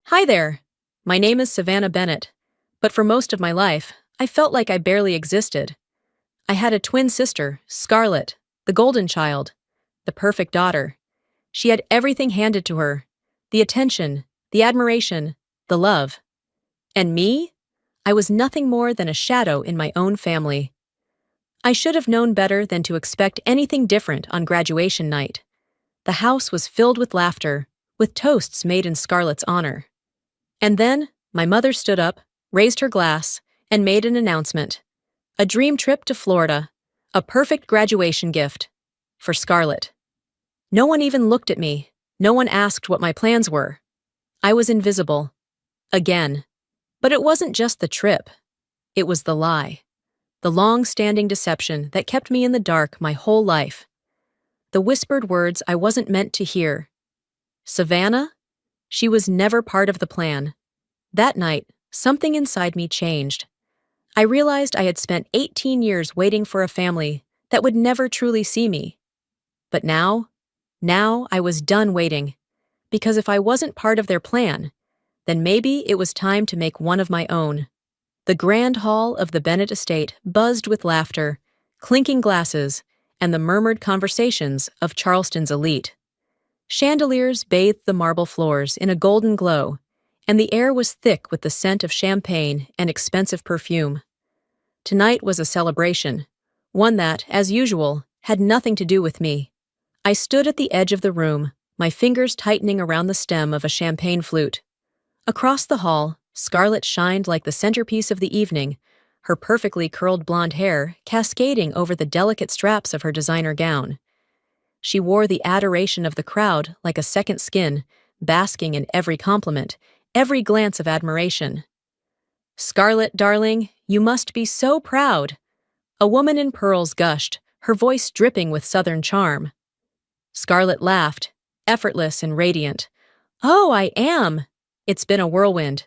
Hi there. My name is Savannah Bennett, but for most of my life, I felt like I barely existed. I had a twin sister, Scarlett, the golden child, the perfect daughter. She had everything handed to her: the attention, the admiration, the love. And me? I was nothing more than a shadow in my own family. I should have known better than to expect anything different on graduation night. The house was filled with laughter, with toasts made in Scarlett's honor. And then, my mother stood up, raised her glass, and made an announcement. A dream trip to Florida. A perfect graduation gift. For Scarlett. No one even looked at me. No one asked what my plans were. I was invisible. Again. But it wasn't just the trip. It was the lie. The long-standing deception that kept me in the dark my whole life. The whispered words I wasn't meant to hear. Savannah? She was never part of the plan. That night, something inside me changed. I realized I had spent 18 years waiting for a family that would never truly see me. But now I was done waiting. Because if I wasn't part of their plan, then maybe it was time to make one of my own. The grand hall of the Bennett estate buzzed with laughter, clinking glasses, and the murmured conversations of Charleston's elite. Chandeliers bathed the marble floors in a golden glow, and the air was thick with the scent of champagne and expensive perfume. Tonight was a celebration, one that, as usual, had nothing to do with me. I stood at the edge of the room, my fingers tightening around the stem of a champagne flute. Across the hall, Scarlett shined like the centerpiece of the evening, her perfectly curled blonde hair cascading over the delicate straps of her designer gown. She wore the adoration of the crowd like a second skin, basking in every compliment, every glance of admiration. "Scarlett, darling, you must be so proud." A woman in pearls gushed, her voice dripping with southern charm. Scarlett laughed, effortless and radiant. "Oh, I am. It's been a whirlwind,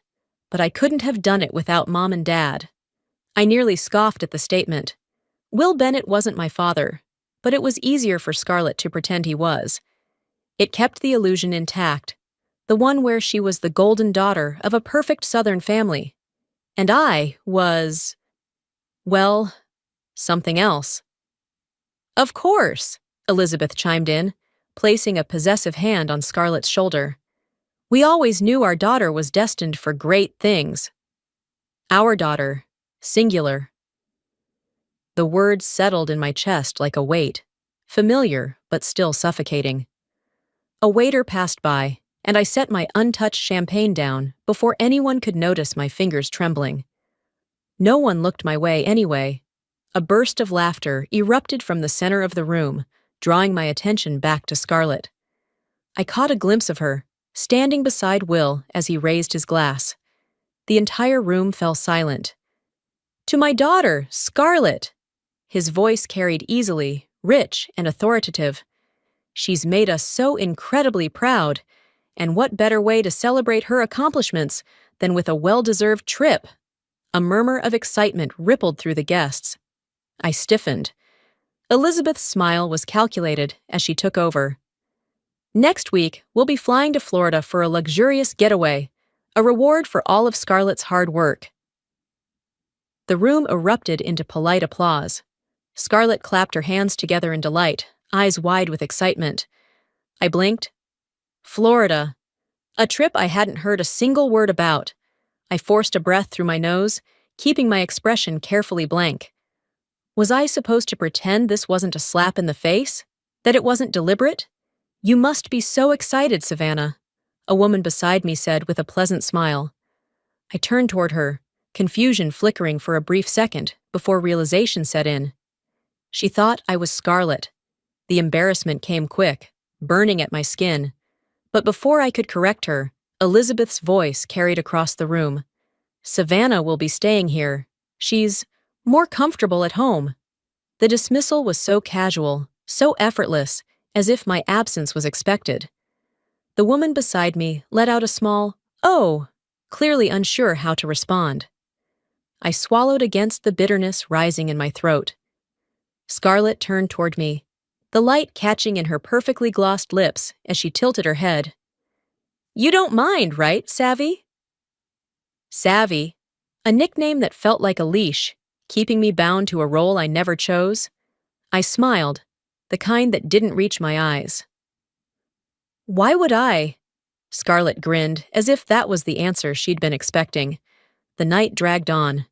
but I couldn't have done it without Mom and Dad." I nearly scoffed at the statement. Will Bennett wasn't my father, but it was easier for Scarlett to pretend he was. It kept the illusion intact, the one where she was the golden daughter of a perfect Southern family. And I was, well, something else. "Of course," Elizabeth chimed in, placing a possessive hand on Scarlett's shoulder. "We always knew our daughter was destined for great things." Our daughter, singular. The words settled in my chest like a weight, familiar but still suffocating. A waiter passed by, and I set my untouched champagne down before anyone could notice my fingers trembling. No one looked my way anyway. A burst of laughter erupted from the center of the room, drawing my attention back to Scarlett. I caught a glimpse of her, standing beside Will as he raised his glass. The entire room fell silent. "To my daughter, Scarlett!" His voice carried easily, rich and authoritative. "She's made us so incredibly proud, and what better way to celebrate her accomplishments than with a well-deserved trip?" A murmur of excitement rippled through the guests. I stiffened. Elizabeth's smile was calculated as she took over. "Next week, we'll be flying to Florida for a luxurious getaway, a reward for all of Scarlett's hard work." The room erupted into polite applause. Scarlett clapped her hands together in delight, eyes wide with excitement. I blinked. Florida. A trip I hadn't heard a single word about. I forced a breath through my nose, keeping my expression carefully blank. Was I supposed to pretend this wasn't a slap in the face? That it wasn't deliberate? "You must be so excited, Savannah," a woman beside me said with a pleasant smile. I turned toward her, confusion flickering for a brief second before realization set in. She thought I was Scarlett. The embarrassment came quick, burning at my skin. But before I could correct her, Elizabeth's voice carried across the room. "Savannah will be staying here. She's more comfortable at home." The dismissal was so casual, so effortless, as if my absence was expected. The woman beside me let out a small, "Oh," clearly unsure how to respond. I swallowed against the bitterness rising in my throat. Scarlett turned toward me, the light catching in her perfectly glossed lips as she tilted her head. You don't mind, right, Savvy? Savvy, a nickname that felt like a leash, keeping me bound to a role I never chose. I smiled, the kind that didn't reach my eyes. Why would I? Scarlett grinned, as if that was the answer she'd been expecting. The night dragged on.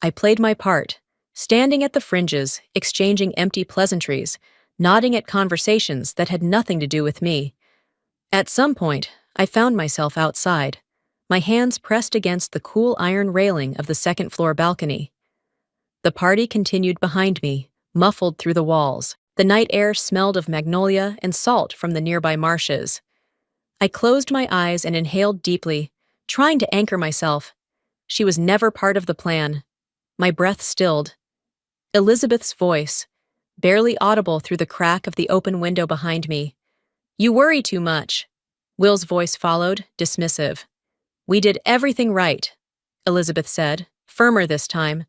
I played my part, standing at the fringes, exchanging empty pleasantries, nodding at conversations that had nothing to do with me. At some point, I found myself outside, my hands pressed against the cool iron railing of the second-floor balcony. The party continued behind me, muffled through the walls. The night air smelled of magnolia and salt from the nearby marshes. I closed my eyes and inhaled deeply, trying to anchor myself. She was never part of the plan. My breath stilled. Elizabeth's voice, barely audible through the crack of the open window behind me. You worry too much. Will's voice followed, dismissive. We did everything right, Elizabeth said, firmer this time.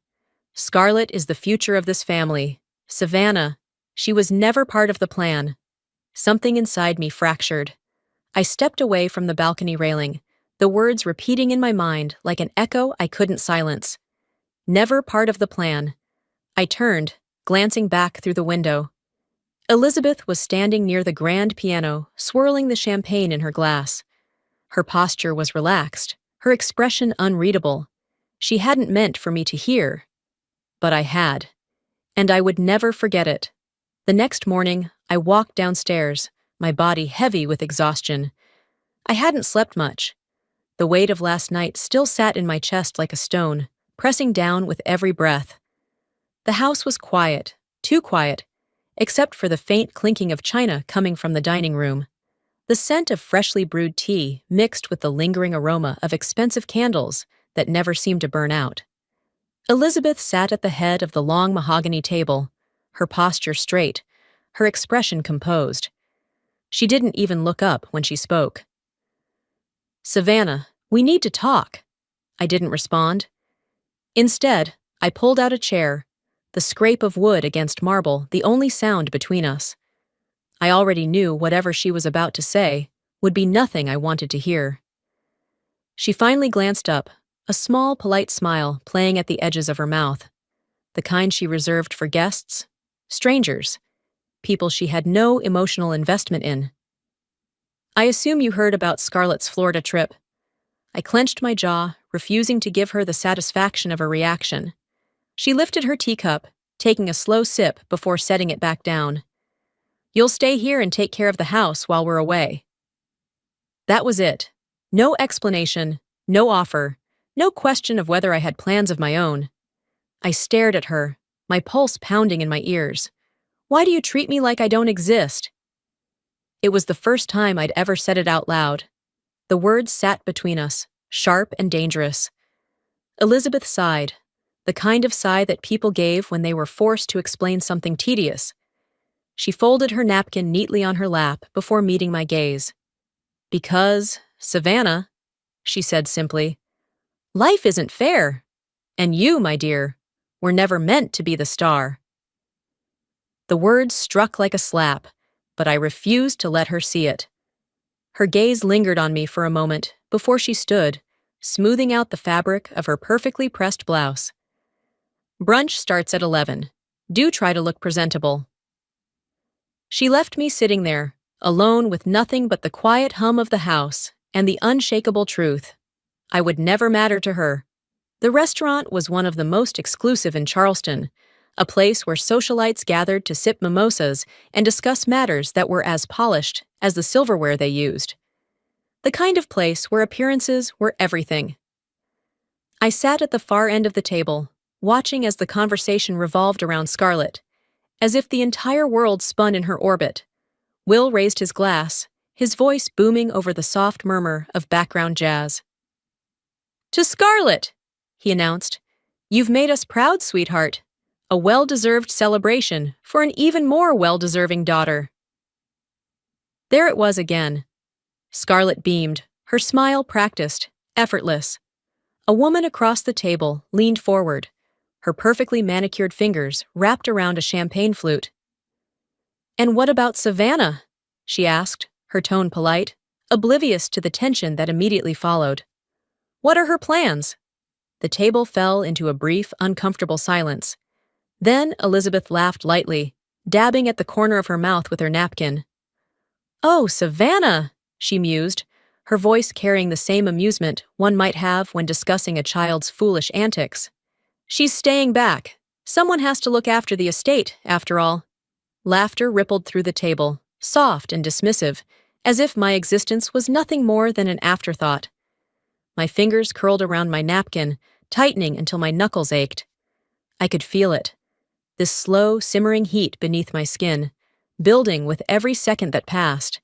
Scarlett is the future of this family. Savannah, she was never part of the plan. Something inside me fractured. I stepped away from the balcony railing, the words repeating in my mind like an echo I couldn't silence. Never part of the plan. I turned, glancing back through the window. Elizabeth was standing near the grand piano, swirling the champagne in her glass. Her posture was relaxed, her expression unreadable. She hadn't meant for me to hear. But I had. And I would never forget it. The next morning, I walked downstairs, my body heavy with exhaustion. I hadn't slept much. The weight of last night still sat in my chest like a stone, pressing down with every breath. The house was quiet, too quiet, except for the faint clinking of china coming from the dining room. The scent of freshly brewed tea mixed with the lingering aroma of expensive candles that never seemed to burn out. Elizabeth sat at the head of the long mahogany table, her posture straight, her expression composed. She didn't even look up when she spoke. Savannah, we need to talk. I didn't respond. Instead, I pulled out a chair, the scrape of wood against marble the only sound between us. I already knew whatever she was about to say would be nothing I wanted to hear. She finally glanced up, a small, polite smile playing at the edges of her mouth, the kind she reserved for guests, strangers, people she had no emotional investment in. I assume you heard about Scarlett's Florida trip. I clenched my jaw, refusing to give her the satisfaction of a reaction. She lifted her teacup, taking a slow sip before setting it back down. You'll stay here and take care of the house while we're away. That was it. No explanation, no offer, no question of whether I had plans of my own. I stared at her, my pulse pounding in my ears. Why do you treat me like I don't exist? It was the first time I'd ever said it out loud. The words sat between us, sharp and dangerous. Elizabeth sighed, the kind of sigh that people gave when they were forced to explain something tedious. She folded her napkin neatly on her lap before meeting my gaze. Because, Savannah, she said simply, life isn't fair. And you, my dear, were never meant to be the star. The words struck like a slap, but I refused to let her see it. Her gaze lingered on me for a moment before she stood, smoothing out the fabric of her perfectly pressed blouse. Brunch starts at 11. Do try to look presentable. She left me sitting there, alone with nothing but the quiet hum of the house and the unshakable truth. I would never matter to her. The restaurant was one of the most exclusive in Charleston, a place where socialites gathered to sip mimosas and discuss matters that were as polished as the silverware they used. The kind of place where appearances were everything. I sat at the far end of the table, watching as the conversation revolved around Scarlett, as if the entire world spun in her orbit. Will raised his glass, his voice booming over the soft murmur of background jazz. To Scarlett, he announced. You've made us proud, sweetheart. A well-deserved celebration for an even more well-deserving daughter. There it was again. Scarlett beamed, her smile practiced, effortless. A woman across the table leaned forward, her perfectly manicured fingers wrapped around a champagne flute. And what about Savannah? She asked, her tone polite. oblivious to the tension that immediately followed. What are her plans? The table fell into a brief, uncomfortable silence. Then Elizabeth laughed lightly, dabbing at the corner of her mouth with her napkin. "Oh, Savannah," she mused, her voice carrying the same amusement one might have when discussing a child's foolish antics. "She's staying back. Someone has to look after the estate, after all." Laughter rippled through the table, soft and dismissive, as if my existence was nothing more than an afterthought. My fingers curled around my napkin, tightening until my knuckles ached. I could feel it, this slow, simmering heat beneath my skin, building with every second that passed.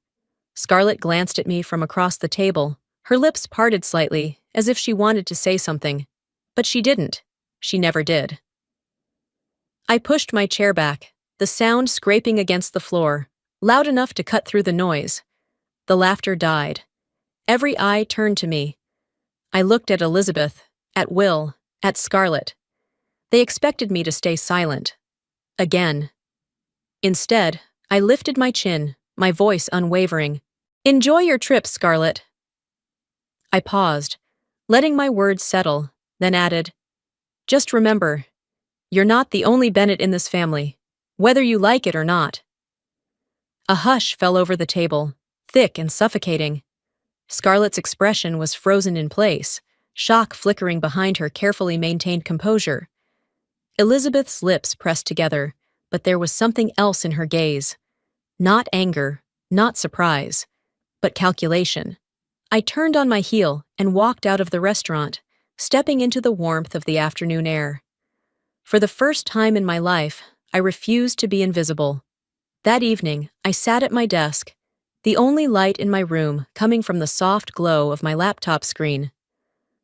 Scarlett glanced at me from across the table, her lips parted slightly, as if she wanted to say something. But she didn't. She never did. I pushed my chair back, the sound scraping against the floor, loud enough to cut through the noise. The laughter died. Every eye turned to me. I looked at Elizabeth, at Will, at Scarlett. They expected me to stay silent. Again. Instead, I lifted my chin, my voice unwavering. "Enjoy your trip, Scarlett." I paused, letting my words settle, then added, "Just remember, you're not the only Bennett in this family, whether you like it or not." A hush fell over the table, thick and suffocating. Scarlett's expression was frozen in place, shock flickering behind her carefully maintained composure. Elizabeth's lips pressed together, but there was something else in her gaze. Not anger, not surprise, but calculation. I turned on my heel and walked out of the restaurant, stepping into the warmth of the afternoon air. For the first time in my life, I refused to be invisible. That evening, I sat at my desk, the only light in my room coming from the soft glow of my laptop screen.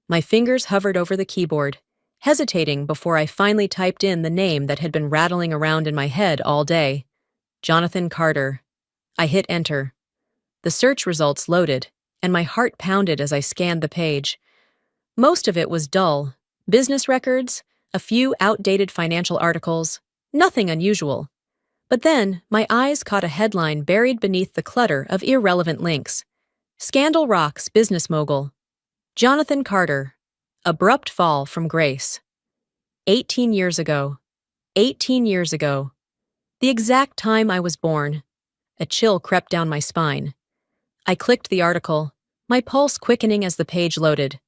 My fingers hovered over the keyboard, hesitating before I finally typed in the name that had been rattling around in my head all day. Jonathan Carter. I hit enter. The search results loaded, and my heart pounded as I scanned the page. Most of it was dull. Business records, a few outdated financial articles, nothing unusual. But then, my eyes caught a headline buried beneath the clutter of irrelevant links. Scandal rocks business mogul. Jonathan Carter. Abrupt fall from grace. 18 years ago. 18 years ago. The exact time I was born. A chill crept down my spine. I clicked the article, my pulse quickening as the page loaded.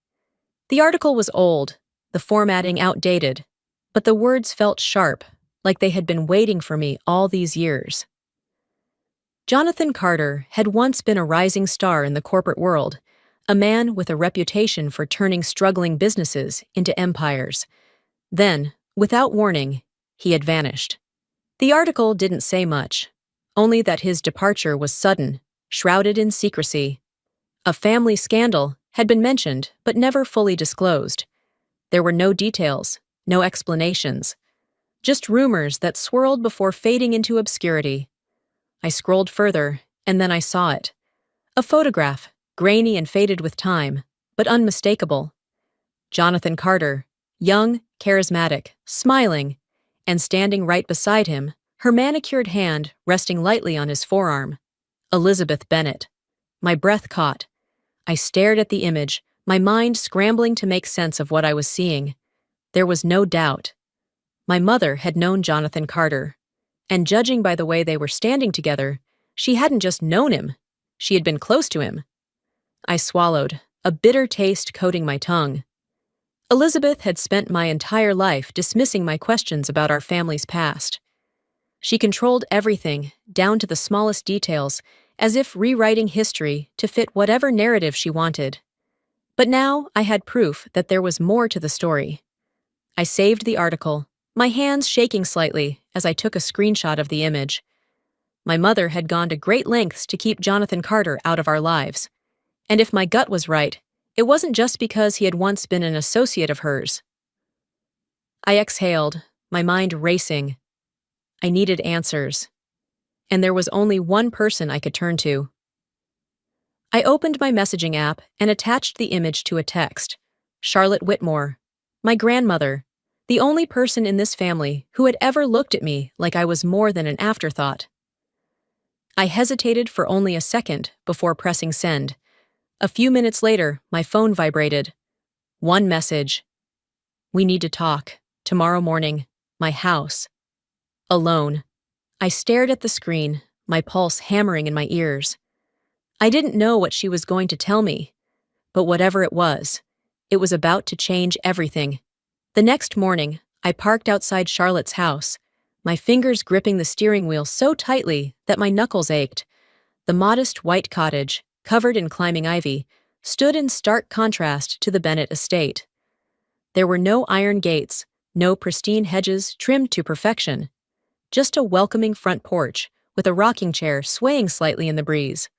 The article was old, the formatting outdated, but the words felt sharp, like they had been waiting for me all these years. Jonathan Carter had once been a rising star in the corporate world, a man with a reputation for turning struggling businesses into empires. Then, without warning, he had vanished. The article didn't say much, only that his departure was sudden, shrouded in secrecy. A family scandal had been mentioned but never fully disclosed. There were no details, no explanations. Just rumors that swirled before fading into obscurity. I scrolled further, and then I saw it. A photograph, grainy and faded with time, but unmistakable. Jonathan Carter, young, charismatic, smiling, and standing right beside him, her manicured hand resting lightly on his forearm. Elizabeth Bennett. My breath caught. I stared at the image, my mind scrambling to make sense of what I was seeing. There was no doubt. My mother had known Jonathan Carter, and judging by the way they were standing together, she hadn't just known him, she had been close to him. I swallowed, a bitter taste coating my tongue. Elizabeth had spent my entire life dismissing my questions about our family's past. She controlled everything, down to the smallest details, as if rewriting history to fit whatever narrative she wanted. But now I had proof that there was more to the story. I saved the article, my hands shaking slightly as I took a screenshot of the image. My mother had gone to great lengths to keep Jonathan Carter out of our lives. And if my gut was right, it wasn't just because he had once been an associate of hers. I exhaled, my mind racing. I needed answers. And there was only one person I could turn to. I opened my messaging app and attached the image to a text. Charlotte Whitmore, my grandmother, the only person in this family who had ever looked at me like I was more than an afterthought. I hesitated for only a second before pressing send, A few minutes later, my phone vibrated. One message. We need to talk. Tomorrow morning. My house. Alone. I stared at the screen, my pulse hammering in my ears. I didn't know what she was going to tell me, but whatever it was about to change everything. The next morning, I parked outside Charlotte's house, my fingers gripping the steering wheel so tightly that my knuckles ached. The modest white cottage, covered in climbing ivy, stood in stark contrast to the Bennett estate. There were no iron gates, no pristine hedges trimmed to perfection, just a welcoming front porch with a rocking chair swaying slightly in the breeze.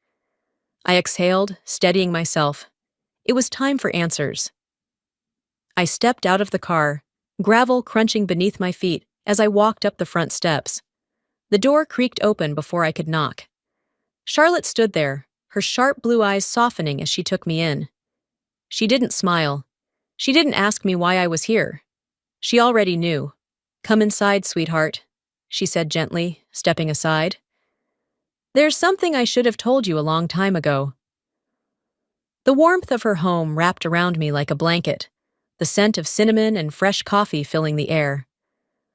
I exhaled, steadying myself. It was time for answers. I stepped out of the car, gravel crunching beneath my feet as I walked up the front steps. The door creaked open before I could knock. Charlotte stood there, her sharp blue eyes softening as she took me in. She didn't smile. She didn't ask me why I was here. She already knew. "Come inside, sweetheart," she said gently, stepping aside. "There's something I should have told you a long time ago." The warmth of her home wrapped around me like a blanket, the scent of cinnamon and fresh coffee filling the air.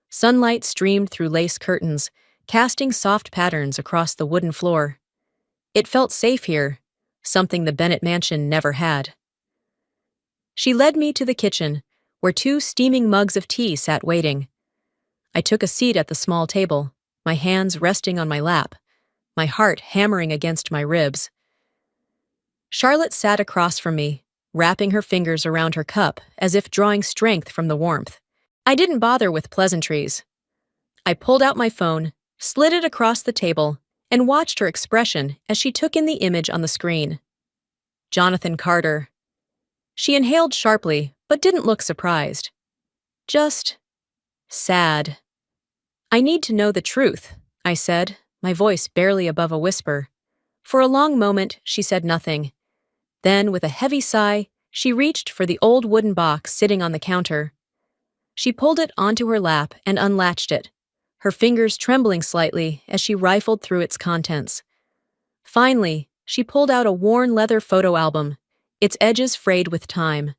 Sunlight streamed through lace curtains, casting soft patterns across the wooden floor. It felt safe here, something the Bennett mansion never had. She led me to the kitchen, where 2 steaming mugs of tea sat waiting. I took a seat at the small table, my hands resting on my lap, my heart hammering against my ribs. Charlotte sat across from me, wrapping her fingers around her cup as if drawing strength from the warmth. I didn't bother with pleasantries. I pulled out my phone, slid it across the table, and watched her expression as she took in the image on the screen. Jonathan Carter. She inhaled sharply, but didn't look surprised. Just sad. "I need to know the truth," I said, my voice barely above a whisper. For a long moment, she said nothing. Then, with a heavy sigh, she reached for the old wooden box sitting on the counter. She pulled it onto her lap and unlatched it, her fingers trembling slightly as she rifled through its contents. Finally, she pulled out a worn leather photo album, its edges frayed with time.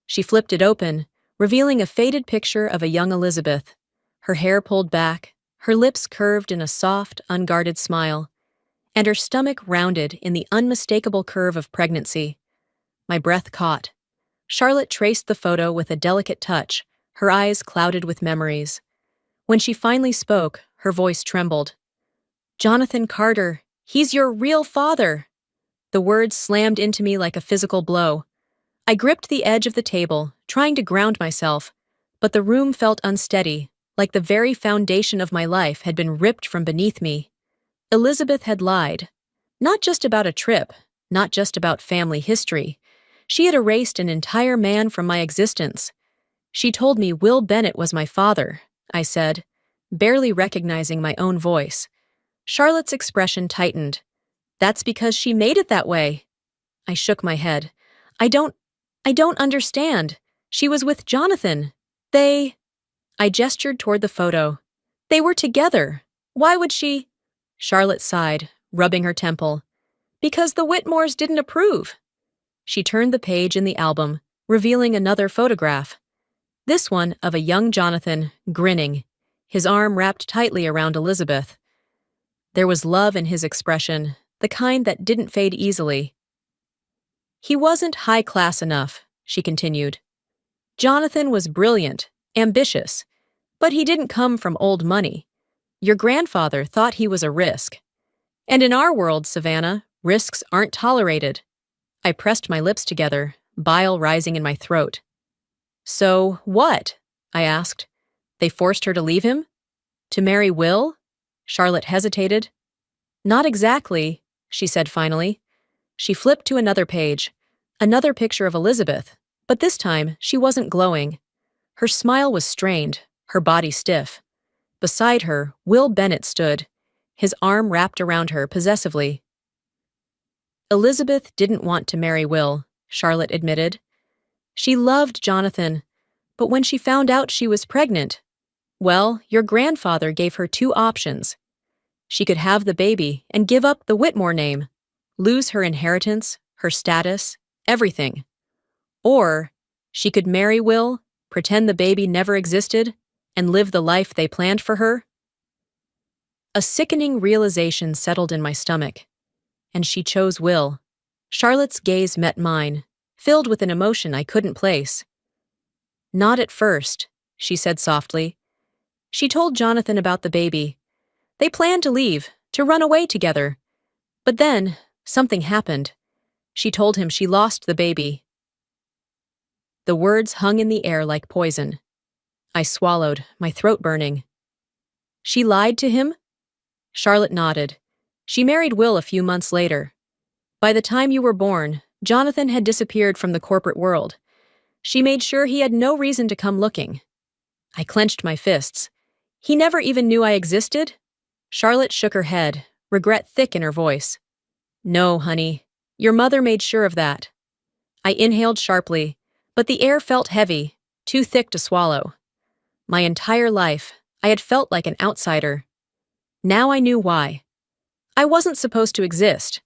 She flipped it open, revealing a faded picture of a young Elizabeth, her hair pulled back, her lips curved in a soft, unguarded smile, and her stomach rounded in the unmistakable curve of pregnancy. My breath caught. Charlotte traced the photo with a delicate touch, her eyes clouded with memories. When she finally spoke, her voice trembled. "Jonathan Carter, he's your real father!" The words slammed into me like a physical blow. I gripped the edge of the table, trying to ground myself, but the room felt unsteady, like the very foundation of my life had been ripped from beneath me. Elizabeth had lied. Not just about a trip, not just about family history. She had erased an entire man from my existence. She told me Will Bennett was my father, I said, barely recognizing my own voice. Charlotte's expression tightened. "That's because she made it that way." I shook my head. I don't understand. She was with Jonathan. I gestured toward the photo. "They were together. Why would she?" Charlotte sighed, rubbing her temple. "Because the Whitmores didn't approve." She turned the page in the album, revealing another photograph. This one of a young Jonathan, grinning, his arm wrapped tightly around Elizabeth. There was love in his expression, the kind that didn't fade easily. "He wasn't high class enough," she continued. "Jonathan was brilliant, ambitious, but he didn't come from old money. Your grandfather thought he was a risk. And in our world, Savannah, risks aren't tolerated." I pressed my lips together, bile rising in my throat. "So what?" I asked. "They forced her to leave him? To marry Will?" Charlotte hesitated. "Not exactly," she said finally. She flipped to another page, another picture of Elizabeth, but this time she wasn't glowing. Her smile was strained, her body stiff. Beside her, Will Bennett stood, his arm wrapped around her possessively. "Elizabeth didn't want to marry Will," Charlotte admitted. "She loved Jonathan, but when she found out she was pregnant, well, your grandfather gave her 2 options. She could have the baby and give up the Whitmore name, lose her inheritance, her status, everything. Or she could marry Will, pretend the baby never existed, and live the life they planned for her. A sickening realization settled in my stomach, and she chose Will. Charlotte's gaze met mine, filled with an emotion I couldn't place. "Not at first," she said softly. She told Jonathan about the baby. They planned to leave, to run away together. But then, something happened. She told him she lost the baby. The words hung in the air like poison. I swallowed, my throat burning. "She lied to him?" Charlotte nodded. "She married Will a few months later. By the time you were born, Jonathan had disappeared from the corporate world. She made sure he had no reason to come looking." I clenched my fists. "He never even knew I existed?" Charlotte shook her head, regret thick in her voice. "No, honey. Your mother made sure of that." I inhaled sharply, but the air felt heavy, too thick to swallow. My entire life, I had felt like an outsider. Now I knew why. I wasn't supposed to exist.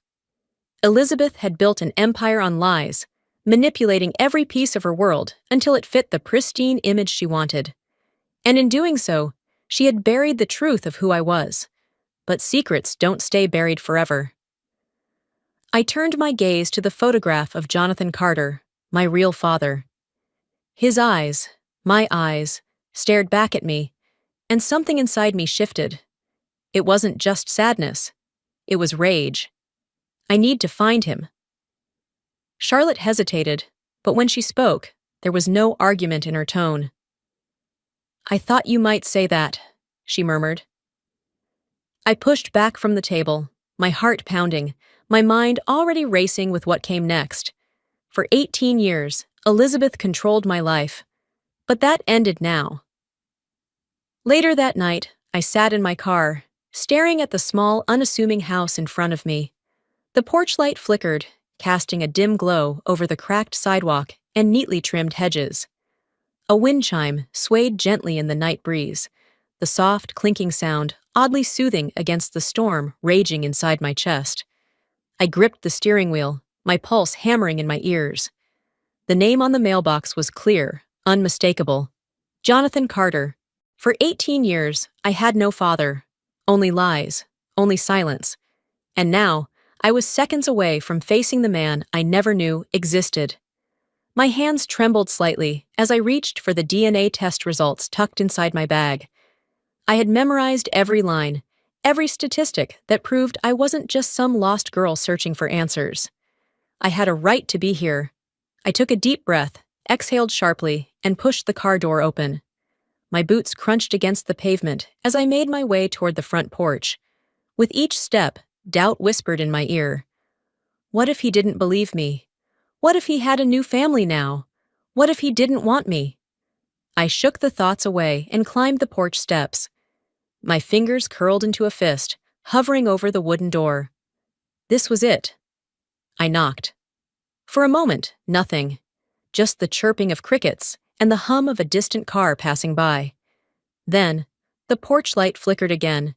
Elizabeth had built an empire on lies, manipulating every piece of her world until it fit the pristine image she wanted. And in doing so, she had buried the truth of who I was. But secrets don't stay buried forever. I turned my gaze to the photograph of Jonathan Carter, my real father. His eyes, my eyes, stared back at me, and something inside me shifted. It wasn't just sadness. It was rage. I need to find him. Charlotte hesitated, but when she spoke, there was no argument in her tone. "I thought you might say that," she murmured. I pushed back from the table, my heart pounding, my mind already racing with what came next. For 18 years, Elizabeth controlled my life. But that ended now. Later that night, I sat in my car, staring at the small, unassuming house in front of me. The porch light flickered, casting a dim glow over the cracked sidewalk and neatly trimmed hedges. A wind chime swayed gently in the night breeze, the soft, clinking sound oddly soothing against the storm raging inside my chest. I gripped the steering wheel, my pulse hammering in my ears. The name on the mailbox was clear, unmistakable. Jonathan Carter. For 18 years, I had no father. Only lies, only silence. And now, I was seconds away from facing the man I never knew existed. My hands trembled slightly as I reached for the DNA test results tucked inside my bag. I had memorized every line, every statistic that proved I wasn't just some lost girl searching for answers. I had a right to be here. I took a deep breath, exhaled sharply, and pushed the car door open. My boots crunched against the pavement as I made my way toward the front porch. With each step, doubt whispered in my ear. What if he didn't believe me? What if he had a new family now? What if he didn't want me? I shook the thoughts away and climbed the porch steps. My fingers curled into a fist, hovering over the wooden door. This was it. I knocked. For a moment, nothing. Just the chirping of crickets and the hum of a distant car passing by. Then, the porch light flickered again,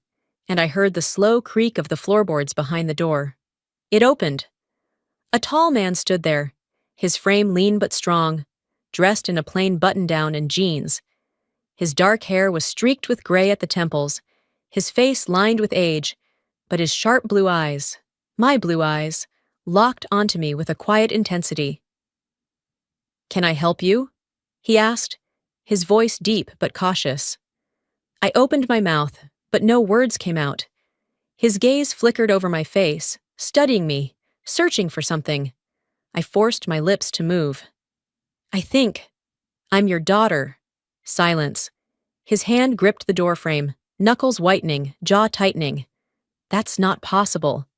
and I heard the slow creak of the floorboards behind the door. It opened. A tall man stood there, his frame lean but strong, dressed in a plain button-down and jeans. His dark hair was streaked with gray at the temples, his face lined with age, but his sharp blue eyes, my blue eyes, locked onto me with a quiet intensity. "Can I help you?" he asked, his voice deep but cautious. I opened my mouth, but no words came out. His gaze flickered over my face, studying me, searching for something. I forced my lips to move. I'm your daughter." Silence. His hand gripped the doorframe, knuckles whitening, jaw tightening. "That's not possible."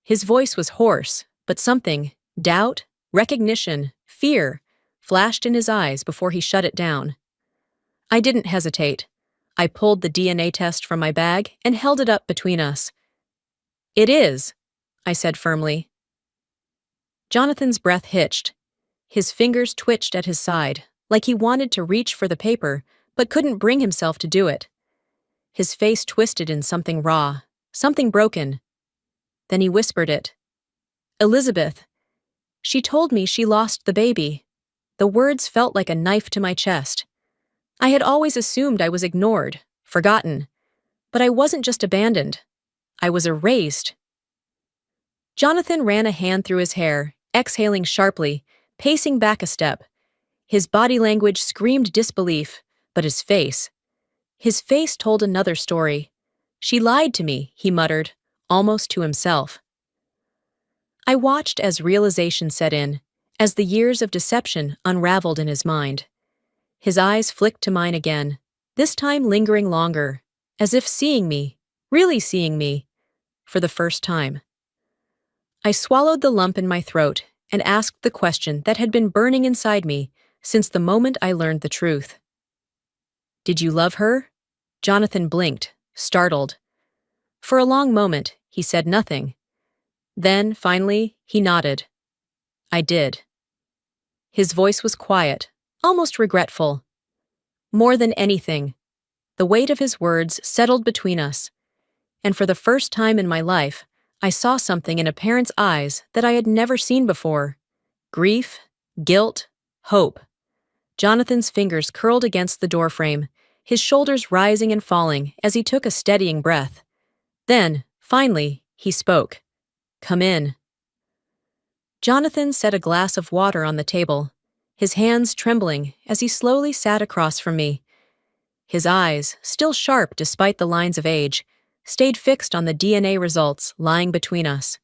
His voice was hoarse, but something, doubt, recognition, fear, flashed in his eyes before he shut it down. I didn't hesitate. I pulled the DNA test from my bag and held it up between us. "It is," I said firmly. Jonathan's breath hitched. His fingers twitched at his side, like he wanted to reach for the paper, but couldn't bring himself to do it. His face twisted in something raw, something broken. Then he whispered it. "Elizabeth, She told me she lost the baby. The words felt like a knife to my chest. I had always assumed I was ignored, forgotten. But I wasn't just abandoned. I was erased. Jonathan ran a hand through his hair, exhaling sharply, pacing back a step. His body language screamed disbelief, but his face told another story. She lied to me, he muttered, almost to himself. I watched as realization set in, as the years of deception unraveled in his mind. His eyes flicked to mine again, this time lingering longer, as if seeing me, really seeing me, for the first time. I swallowed the lump in my throat and asked the question that had been burning inside me since the moment I learned the truth. Did you love her? Jonathan blinked, startled. For a long moment, he said nothing. Then, finally, he nodded. I did. His voice was quiet, almost regretful. More than anything, the weight of his words settled between us, and for the first time in my life, I saw something in a parent's eyes that I had never seen before. Grief, guilt, hope. Jonathan's fingers curled against the doorframe, his shoulders rising and falling as he took a steadying breath. Then, finally, he spoke. Come in. Jonathan set a glass of water on the table, his hands trembling as he slowly sat across from me. His eyes, still sharp despite the lines of age, stayed fixed on the DNA results lying between us.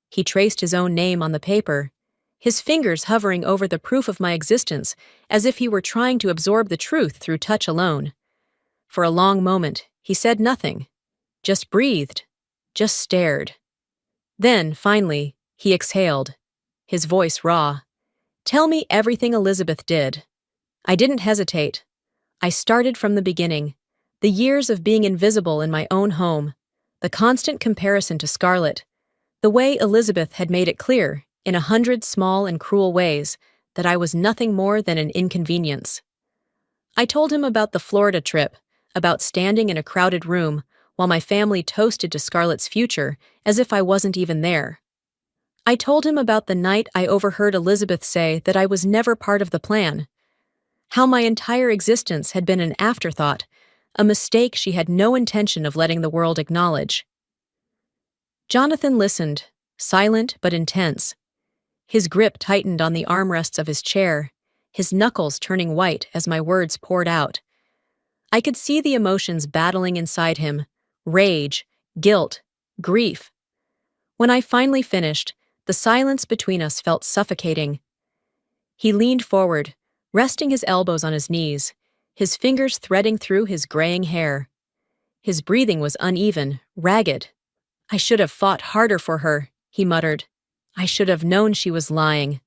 He traced his own name on the paper, his fingers hovering over the proof of my existence as if he were trying to absorb the truth through touch alone. For a long moment, he said nothing, just breathed, just stared. Then, finally, he exhaled, his voice raw. Tell me everything Elizabeth did. I didn't hesitate. I started from the beginning, the years of being invisible in my own home, the constant comparison to Scarlett, the way Elizabeth had made it clear, in 100 small and cruel ways, that I was nothing more than an inconvenience. I told him about the Florida trip, about standing in a crowded room while my family toasted to Scarlett's future as if I wasn't even there. I told him about the night I overheard Elizabeth say that I was never part of the plan, how my entire existence had been an afterthought, a mistake she had no intention of letting the world acknowledge. Jonathan listened, silent but intense. His grip tightened on the armrests of his chair, his knuckles turning white as my words poured out. I could see the emotions battling inside him, rage, guilt, grief. When I finally finished, the silence between us felt suffocating. He leaned forward, resting his elbows on his knees, his fingers threading through his graying hair. His breathing was uneven, ragged. I should have fought harder for her, he muttered. I should have known she was lying.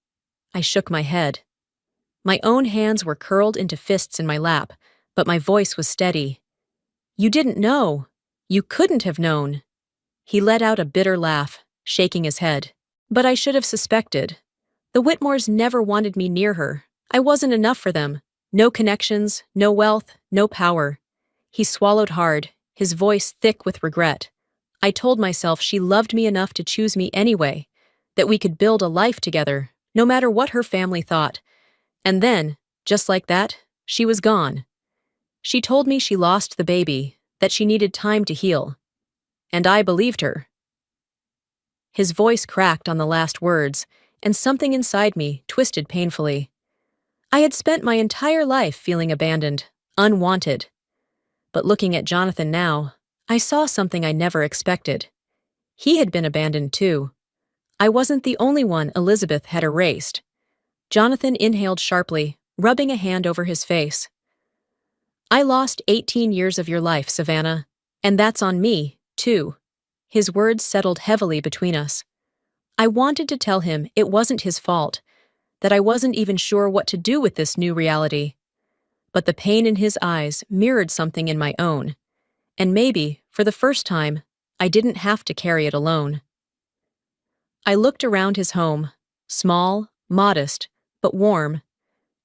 I shook my head. My own hands were curled into fists in my lap, but my voice was steady. You didn't know. You couldn't have known. He let out a bitter laugh, shaking his head. But I should have suspected. The Whitmores never wanted me near her. I wasn't enough for them. No connections, no wealth, no power. He swallowed hard, his voice thick with regret. I told myself she loved me enough to choose me anyway, that we could build a life together, no matter what her family thought. And then, just like that, she was gone. She told me she lost the baby, that she needed time to heal. And I believed her. His voice cracked on the last words, and something inside me twisted painfully. I had spent my entire life feeling abandoned, unwanted. But looking at Jonathan now, I saw something I never expected. He had been abandoned too. I wasn't the only one Elizabeth had erased. Jonathan inhaled sharply, rubbing a hand over his face. I lost 18 years of your life, Savannah, and that's on me, too. His words settled heavily between us. I wanted to tell him it wasn't his fault, that I wasn't even sure what to do with this new reality. But the pain in his eyes mirrored something in my own, and maybe, for the first time, I didn't have to carry it alone. I looked around his home, small, modest, but warm.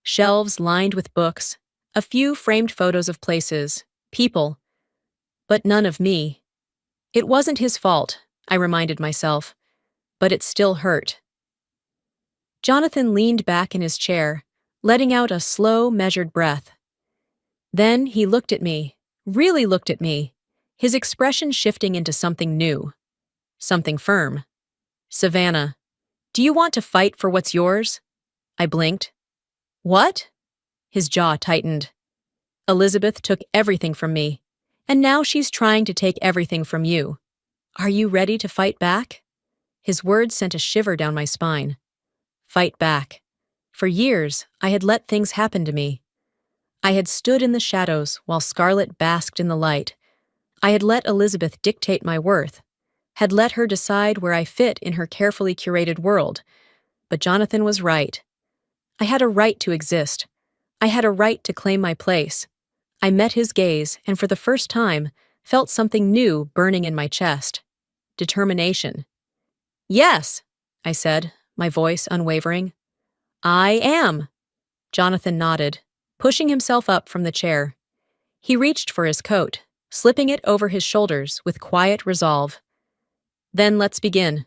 Shelves lined with books, a few framed photos of places, people, but none of me. It wasn't his fault, I reminded myself, but it still hurt. Jonathan leaned back in his chair, letting out a slow, measured breath. Then he looked at me, really looked at me, his expression shifting into something new, something firm. "Savannah, do you want to fight for what's yours?" I blinked. "What?" His jaw tightened. "Elizabeth took everything from me, and now she's trying to take everything from you. Are you ready to fight back?" His words sent a shiver down my spine. Fight back. For years, I had let things happen to me. I had stood in the shadows while Scarlett basked in the light. I had let Elizabeth dictate my worth, had let her decide where I fit in her carefully curated world. But Jonathan was right. I had a right to exist. I had a right to claim my place. I met his gaze and for the first time felt something new burning in my chest. Determination. "Yes," I said, my voice unwavering. "I am." Jonathan nodded, pushing himself up from the chair. He reached for his coat, slipping it over his shoulders with quiet resolve. "Then let's begin."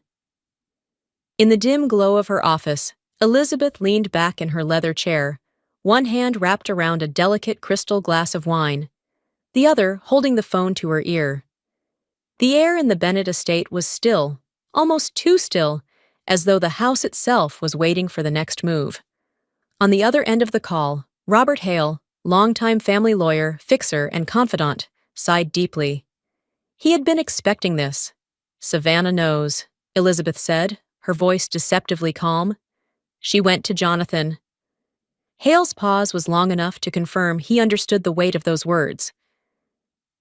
In the dim glow of her office, Elizabeth leaned back in her leather chair, one hand wrapped around a delicate crystal glass of wine, the other holding the phone to her ear. The air in the Bennett estate was still, almost too still, as though the house itself was waiting for the next move. On the other end of the call, Robert Hale, longtime family lawyer, fixer, and confidant, sighed deeply. He had been expecting this. "Savannah knows," Elizabeth said, her voice deceptively calm. She went to Jonathan. Hale's pause was long enough to confirm he understood the weight of those words.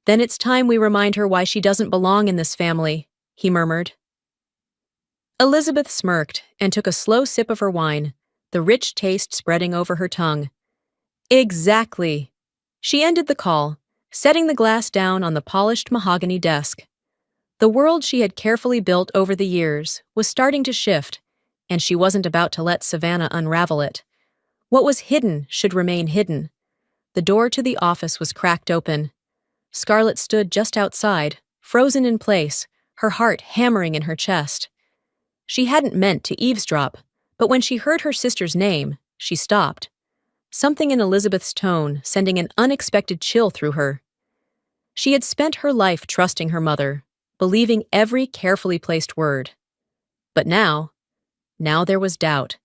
"Then it's time we remind her why she doesn't belong in this family," he murmured. Elizabeth smirked and took a slow sip of her wine, the rich taste spreading over her tongue. "Exactly." She ended the call, setting the glass down on the polished mahogany desk. The world she had carefully built over the years was starting to shift, and she wasn't about to let Savannah unravel it. What was hidden should remain hidden. The door to the office was cracked open. Scarlett stood just outside, frozen in place, her heart hammering in her chest. She hadn't meant to eavesdrop, but when she heard her sister's name, she stopped. Something in Elizabeth's tone sending an unexpected chill through her. She had spent her life trusting her mother, believing every carefully placed word. But now there was doubt.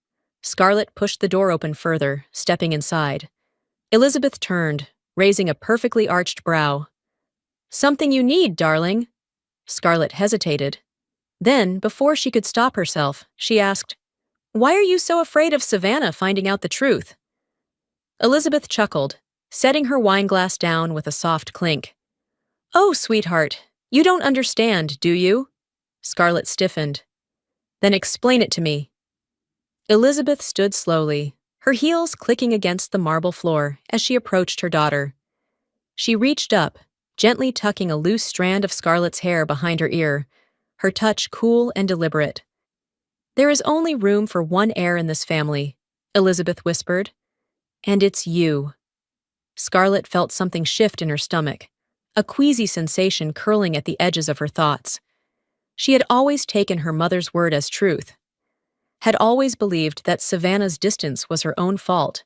Scarlett pushed the door open further, stepping inside. Elizabeth turned, raising a perfectly arched brow. "Something you need, darling." Scarlett hesitated. Then, before she could stop herself, she asked, "Why are you so afraid of Savannah finding out the truth?" Elizabeth chuckled, setting her wineglass down with a soft clink. "Oh, sweetheart, you don't understand, do you?" Scarlett stiffened. "Then explain it to me." Elizabeth stood slowly, her heels clicking against the marble floor as she approached her daughter. She reached up, gently tucking a loose strand of Scarlett's hair behind her ear, her touch cool and deliberate. "There is only room for one heir in this family," Elizabeth whispered. "And it's you." Scarlett felt something shift in her stomach, a queasy sensation curling at the edges of her thoughts. She had always taken her mother's word as truth, had always believed that Savannah's distance was her own fault.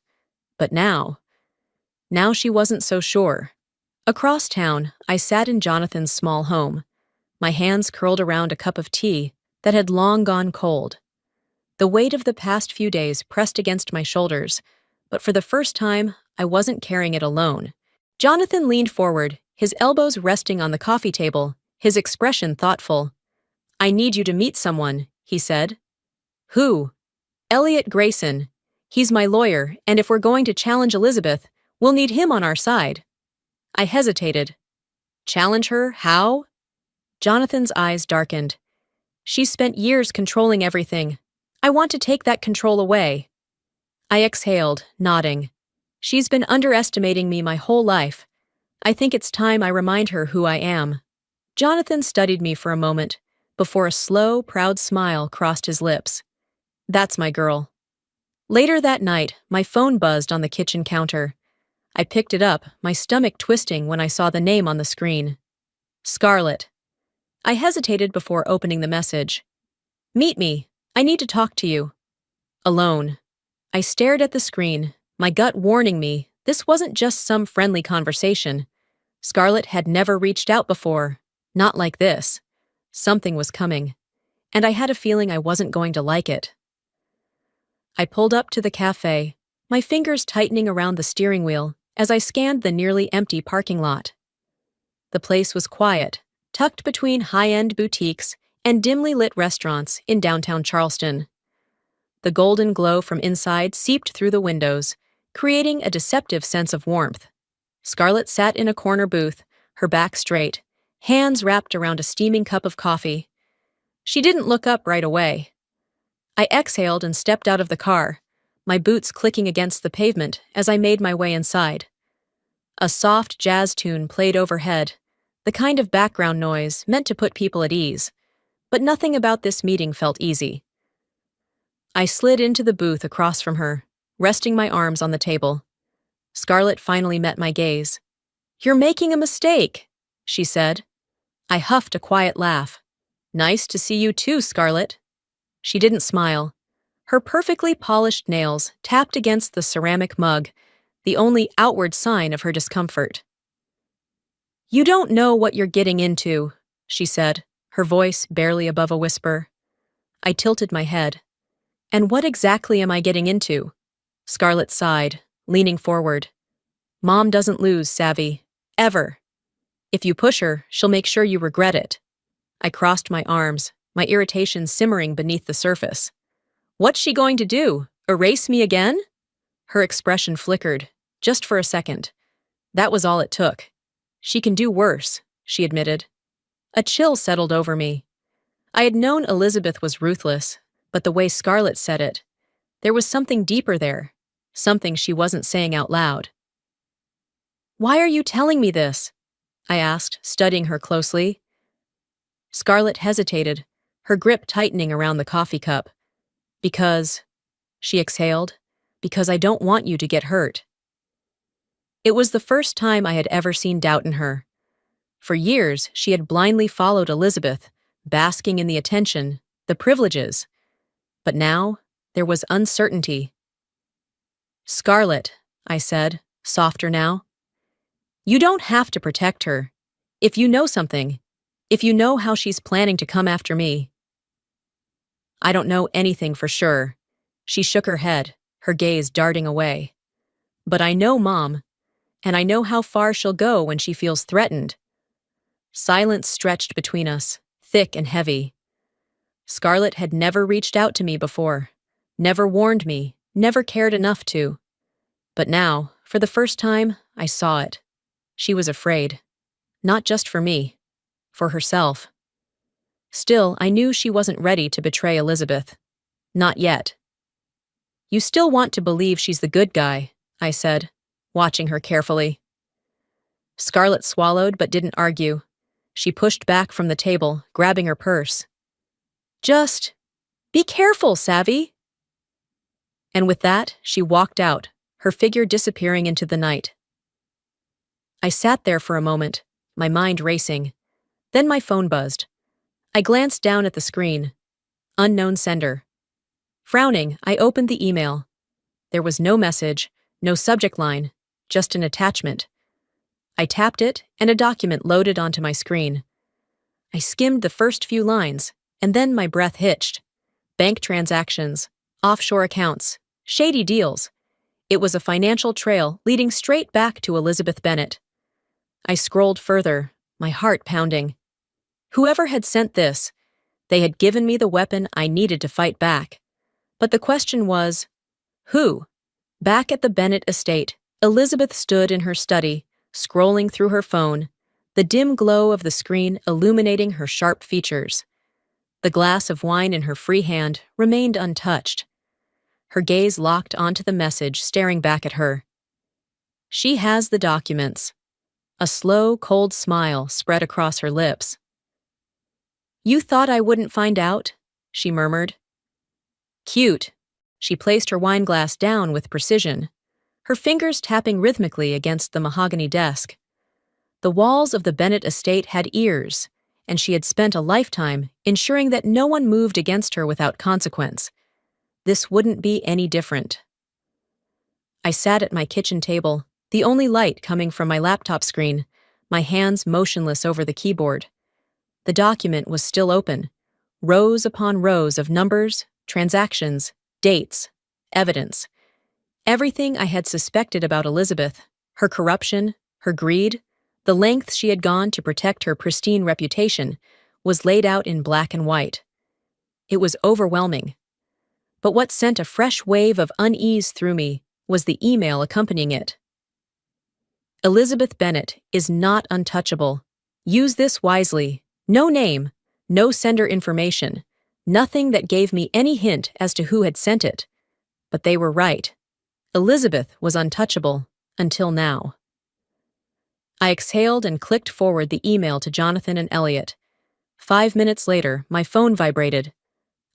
But now she wasn't so sure. Across town, I sat in Jonathan's small home, my hands curled around a cup of tea that had long gone cold. The weight of the past few days pressed against my shoulders, but for the first time, I wasn't carrying it alone. Jonathan leaned forward, his elbows resting on the coffee table, his expression thoughtful. "I need you to meet someone," he said. "Who?" "Elliot Grayson. He's my lawyer, and if we're going to challenge Elizabeth, we'll need him on our side." I hesitated. "Challenge her? How?" Jonathan's eyes darkened. "She's spent years controlling everything. I want to take that control away." I exhaled, nodding. "She's been underestimating me my whole life. I think it's time I remind her who I am." Jonathan studied me for a moment, before a slow, proud smile crossed his lips. "That's my girl." Later that night, my phone buzzed on the kitchen counter. I picked it up, my stomach twisting when I saw the name on the screen. Scarlett. I hesitated before opening the message. "Meet me. I need to talk to you." Alone. I stared at the screen, my gut warning me this wasn't just some friendly conversation. Scarlett had never reached out before. Not like this. Something was coming, and I had a feeling I wasn't going to like it. I pulled up to the cafe, my fingers tightening around the steering wheel as I scanned the nearly empty parking lot. The place was quiet, tucked between high-end boutiques and dimly lit restaurants in downtown Charleston. The golden glow from inside seeped through the windows, creating a deceptive sense of warmth. Scarlett sat in a corner booth, her back straight, hands wrapped around a steaming cup of coffee. She didn't look up right away. I exhaled and stepped out of the car, my boots clicking against the pavement as I made my way inside. A soft jazz tune played overhead, the kind of background noise meant to put people at ease, but nothing about this meeting felt easy. I slid into the booth across from her, resting my arms on the table. Scarlett finally met my gaze. "You're making a mistake," she said. I huffed a quiet laugh. "Nice to see you too, Scarlett." She didn't smile. Her perfectly polished nails tapped against the ceramic mug, the only outward sign of her discomfort. "You don't know what you're getting into," she said, her voice barely above a whisper. I tilted my head. "And what exactly am I getting into?" Scarlett sighed, leaning forward. "Mom doesn't lose, Savvy. Ever. If you push her, she'll make sure you regret it." I crossed my arms, my irritation simmering beneath the surface. "What's she going to do? Erase me again?" Her expression flickered, just for a second. That was all it took. "She can do worse," she admitted. A chill settled over me. I had known Elizabeth was ruthless, but the way Scarlett said it, there was something deeper there, something she wasn't saying out loud. "Why are you telling me this?" I asked, studying her closely. Scarlett hesitated, her grip tightening around the coffee cup. "Because," she exhaled, "because I don't want you to get hurt." It was the first time I had ever seen doubt in her. For years, she had blindly followed Elizabeth, basking in the attention, the privileges. But now, there was uncertainty. "Scarlett," I said, softer now, "you don't have to protect her. If you know something, if you know how she's planning to come after me." "I don't know anything for sure." She shook her head, her gaze darting away. "But I know Mom, and I know how far she'll go when she feels threatened." Silence stretched between us, thick and heavy. Scarlett had never reached out to me before, never warned me, never cared enough to. But now, for the first time, I saw it. She was afraid. Not just for me, for herself. Still, I knew she wasn't ready to betray Elizabeth. Not yet. "You still want to believe she's the good guy," I said, watching her carefully. Scarlett swallowed but didn't argue. She pushed back from the table, grabbing her purse. "Just be careful, Savvy." And with that, she walked out, her figure disappearing into the night. I sat there for a moment, my mind racing. Then my phone buzzed. I glanced down at the screen. Unknown sender. Frowning, I opened the email. There was no message, no subject line, just an attachment. I tapped it, and a document loaded onto my screen. I skimmed the first few lines, and then my breath hitched. Bank transactions, offshore accounts, shady deals. It was a financial trail leading straight back to Elizabeth Bennet. I scrolled further, my heart pounding. Whoever had sent this, they had given me the weapon I needed to fight back. But the question was, who? Back at the Bennet estate, Elizabeth stood in her study, scrolling through her phone, the dim glow of the screen illuminating her sharp features. The glass of wine in her free hand remained untouched. Her gaze locked onto the message staring back at her. "She has the documents." A slow, cold smile spread across her lips. "You thought I wouldn't find out?" she murmured. "Cute." She placed her wineglass down with precision, her fingers tapping rhythmically against the mahogany desk. The walls of the Bennet estate had ears, and she had spent a lifetime ensuring that no one moved against her without consequence. this wouldn't be any different. I sat at my kitchen table, the only light coming from my laptop screen, my hands motionless over the keyboard. The document was still open, rows upon rows of numbers, transactions, dates, evidence. Everything I had suspected about Elizabeth, her corruption, her greed, the lengths she had gone to protect her pristine reputation, was laid out in black and white. It was overwhelming. But what sent a fresh wave of unease through me was the email accompanying it. Elizabeth Bennet is not untouchable. Use this wisely. No name, no sender information, nothing that gave me any hint as to who had sent it. But they were right. Elizabeth was untouchable, until now. I exhaled and clicked forward the email to Jonathan and Elliot. 5 minutes later, my phone vibrated.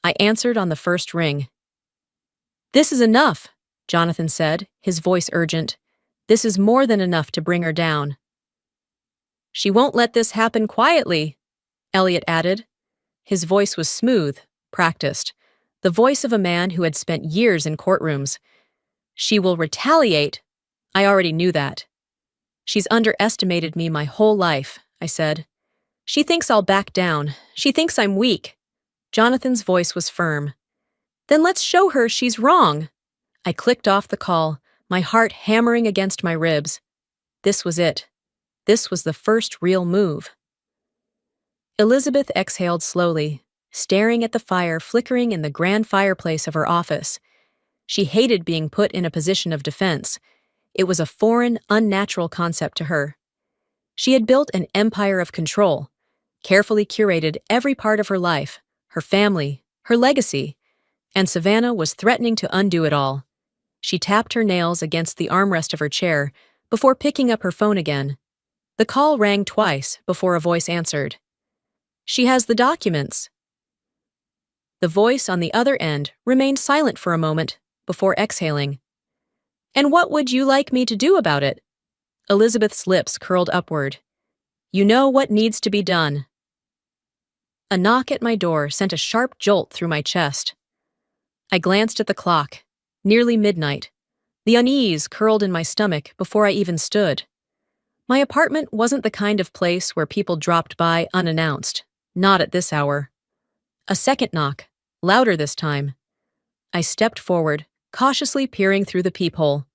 I answered on the first ring. "This is enough," Jonathan said, his voice urgent. "This is more than enough to bring her down." "She won't let this happen quietly," Elliot added. His voice was smooth, practiced, the voice of a man who had spent years in courtrooms. "She will retaliate." I already knew that. "She's underestimated me my whole life," I said. "She thinks I'll back down. She thinks I'm weak." Jonathan's voice was firm. "Then let's show her she's wrong." I clicked off the call, my heart hammering against my ribs. This was it. This was the first real move. Elizabeth exhaled slowly, staring at the fire flickering in the grand fireplace of her office. She hated being put in a position of defense. It was a foreign, unnatural concept to her. She had built an empire of control, carefully curated every part of her life, her family, her legacy, and Savannah was threatening to undo it all. She tapped her nails against the armrest of her chair before picking up her phone again. The call rang twice before a voice answered. "She has the documents." The voice on the other end remained silent for a moment before exhaling. "And what would you like me to do about it?" Elizabeth's lips curled upward. "You know what needs to be done." A knock at my door sent a sharp jolt through my chest. I glanced at the clock. Nearly midnight. The unease curled in my stomach before I even stood. My apartment wasn't the kind of place where people dropped by unannounced. Not at this hour. A second knock, louder this time. I stepped forward, cautiously peering through the peephole.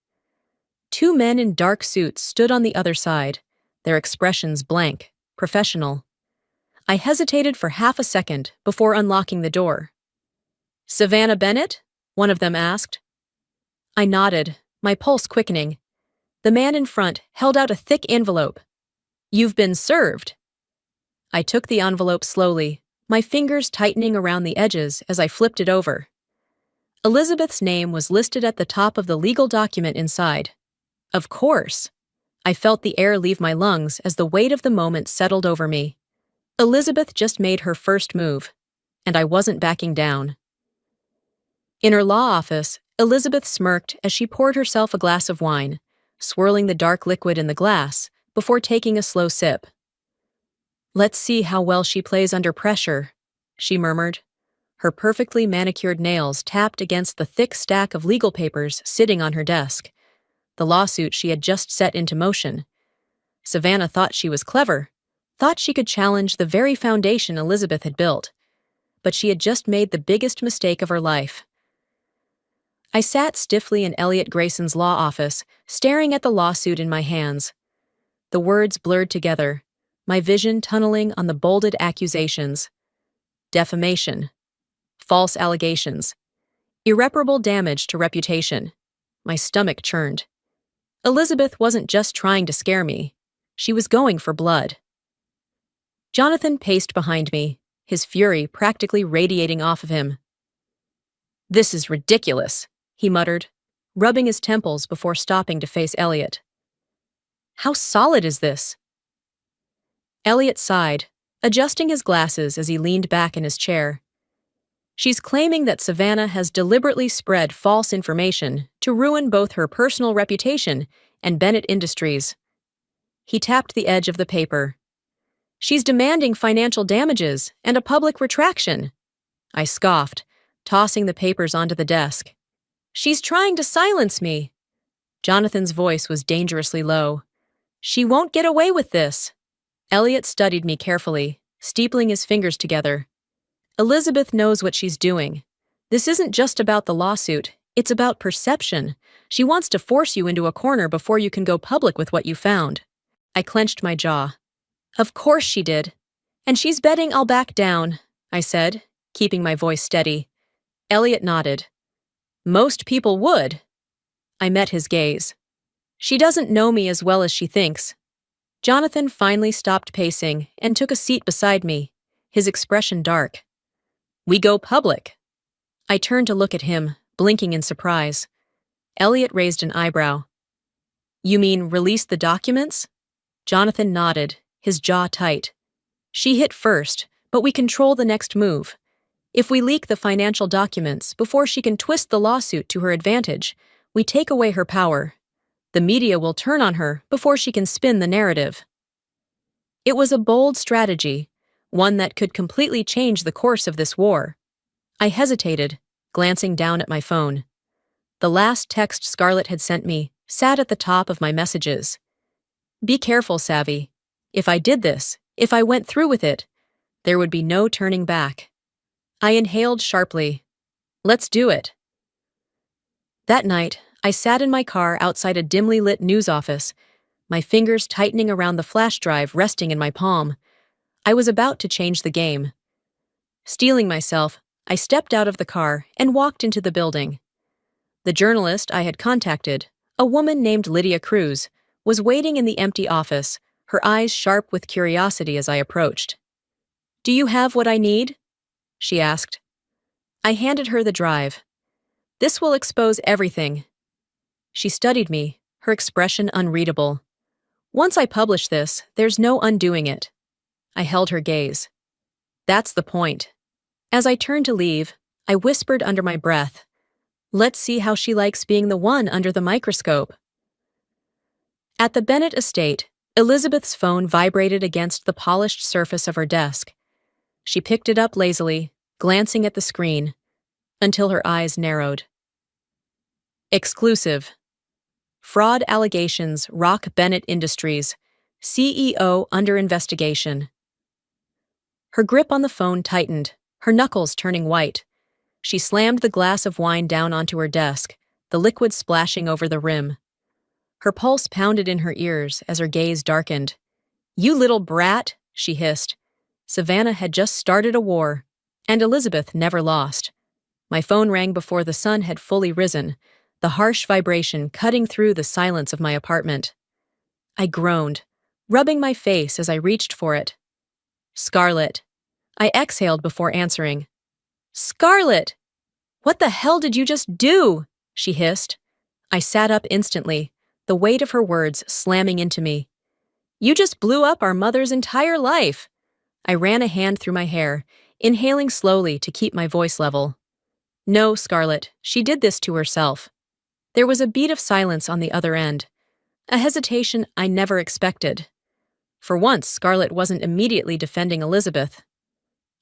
2 men in dark suits stood on the other side, their expressions blank, professional. I hesitated for half a second before unlocking the door. "Savannah Bennet?" one of them asked. I nodded, my pulse quickening. The man in front held out a thick envelope. "You've been served." I took the envelope slowly, my fingers tightening around the edges as I flipped it over. Elizabeth's name was listed at the top of the legal document inside. Of course. I felt the air leave my lungs as the weight of the moment settled over me. Elizabeth just made her first move, and I wasn't backing down. In her law office, Elizabeth smirked as she poured herself a glass of wine, swirling the dark liquid in the glass before taking a slow sip. "Let's see how well she plays under pressure," she murmured. Her perfectly manicured nails tapped against the thick stack of legal papers sitting on her desk, the lawsuit she had just set into motion. Savannah thought she was clever, thought she could challenge the very foundation Elizabeth had built. But she had just made the biggest mistake of her life. I sat stiffly in Elliot Grayson's law office, staring at the lawsuit in my hands. The words blurred together, my vision tunneling on the bolded accusations. Defamation. False allegations. Irreparable damage to reputation. My stomach churned. Elizabeth wasn't just trying to scare me. She was going for blood. Jonathan paced behind me, his fury practically radiating off of him. "This is ridiculous," he muttered, rubbing his temples before stopping to face Elliot. "How solid is this?" Elliot sighed, adjusting his glasses as he leaned back in his chair. "She's claiming that Savannah has deliberately spread false information to ruin both her personal reputation and Bennett Industries." He tapped the edge of the paper. "She's demanding financial damages and a public retraction." I scoffed, tossing the papers onto the desk. "She's trying to silence me." Jonathan's voice was dangerously low. "She won't get away with this." Elliot studied me carefully, steepling his fingers together. "Elizabeth knows what she's doing. This isn't just about the lawsuit, it's about perception. She wants to force you into a corner before you can go public with what you found." I clenched my jaw. "Of course she did. And she's betting I'll back down," I said, keeping my voice steady. Elliot nodded. "Most people would." I met his gaze. "She doesn't know me as well as she thinks." Jonathan finally stopped pacing and took a seat beside me, his expression dark. "We go public." I turned to look at him, blinking in surprise. Elliot raised an eyebrow. "You mean release the documents?" Jonathan nodded, his jaw tight. "She hit first, but we control the next move. If we leak the financial documents before she can twist the lawsuit to her advantage, we take away her power. The media will turn on her before she can spin the narrative." It was a bold strategy, one that could completely change the course of this war. I hesitated, glancing down at my phone. The last text Scarlett had sent me sat at the top of my messages. "Be careful, Savvy. If I did this, if I went through with it, there would be no turning back." I inhaled sharply. "Let's do it." That night, I sat in my car outside a dimly lit news office, my fingers tightening around the flash drive resting in my palm. I was about to change the game. Steeling myself, I stepped out of the car and walked into the building. The journalist I had contacted, a woman named Lydia Cruz, was waiting in the empty office, her eyes sharp with curiosity as I approached. "Do you have what I need?" she asked. I handed her the drive. "This will expose everything." She studied me, her expression unreadable. "Once I publish this, there's no undoing it." I held her gaze. "That's the point." As I turned to leave, I whispered under my breath, "Let's see how she likes being the one under the microscope." At the Bennett estate, Elizabeth's phone vibrated against the polished surface of her desk. She picked it up lazily, glancing at the screen, until her eyes narrowed. Exclusive. Fraud allegations rock Bennett Industries. CEO under investigation. Her grip on the phone tightened, her knuckles turning white. She slammed the glass of wine down onto her desk, the liquid splashing over the rim. Her pulse pounded in her ears as her gaze darkened. "You little brat," she hissed. Savannah had just started a war, and Elizabeth never lost. My phone rang before the sun had fully risen, the harsh vibration cutting through the silence of my apartment. I groaned, rubbing my face as I reached for it. "Scarlett." I exhaled before answering. "Scarlett! What the hell did you just do?" she hissed. I sat up instantly, the weight of her words slamming into me. "You just blew up our mother's entire life." I ran a hand through my hair, inhaling slowly to keep my voice level. "No, Scarlett, she did this to herself." There was a beat of silence on the other end, a hesitation I never expected. For once, Scarlett wasn't immediately defending Elizabeth.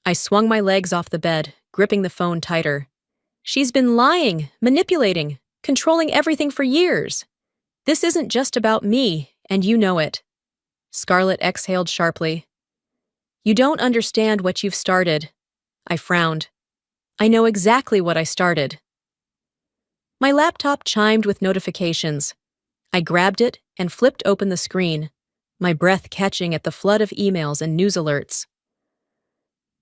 I swung my legs off the bed, gripping the phone tighter. "She's been lying, manipulating, controlling everything for years. This isn't just about me, and you know it." Scarlett exhaled sharply. "You don't understand what you've started." I frowned. "I know exactly what I started." My laptop chimed with notifications. I grabbed it and flipped open the screen, my breath catching at the flood of emails and news alerts.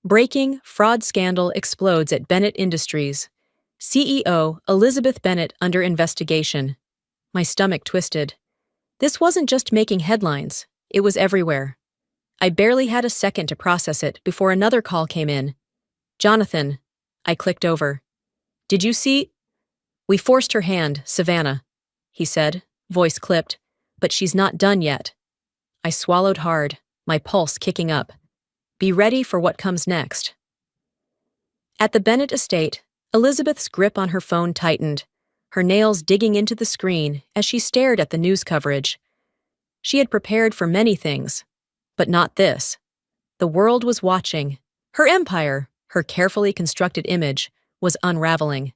Breaking: fraud scandal explodes at Bennett Industries. CEO Elizabeth Bennett under investigation. My stomach twisted. This wasn't just making headlines, it was everywhere. I barely had a second to process it before another call came in. "Jonathan." I clicked over. "Did you see?" "We forced her hand, Savannah," he said, voice clipped, "but she's not done yet." I swallowed hard, my pulse kicking up. Be ready for what comes next. At the Bennett estate, Elizabeth's grip on her phone tightened, her nails digging into the screen as she stared at the news coverage. She had prepared for many things, but not this. The world was watching. Her empire, her carefully constructed image, was unraveling.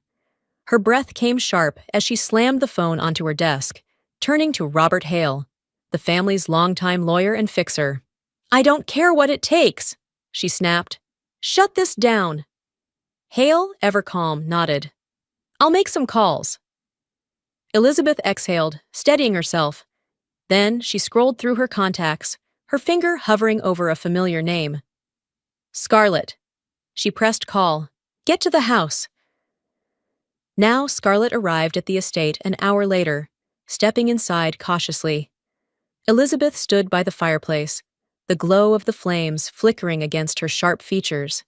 Her breath came sharp as she slammed the phone onto her desk, turning to Robert Hale, the family's longtime lawyer and fixer. "I don't care what it takes," she snapped. "Shut this down." Hale, ever calm, nodded. "I'll make some calls." Elizabeth exhaled, steadying herself. Then she scrolled through her contacts, her finger hovering over a familiar name. Scarlett. She pressed call. "Get to the house." Now Scarlett arrived at the estate an hour later, stepping inside cautiously. Elizabeth stood by the fireplace, the glow of the flames flickering against her sharp features.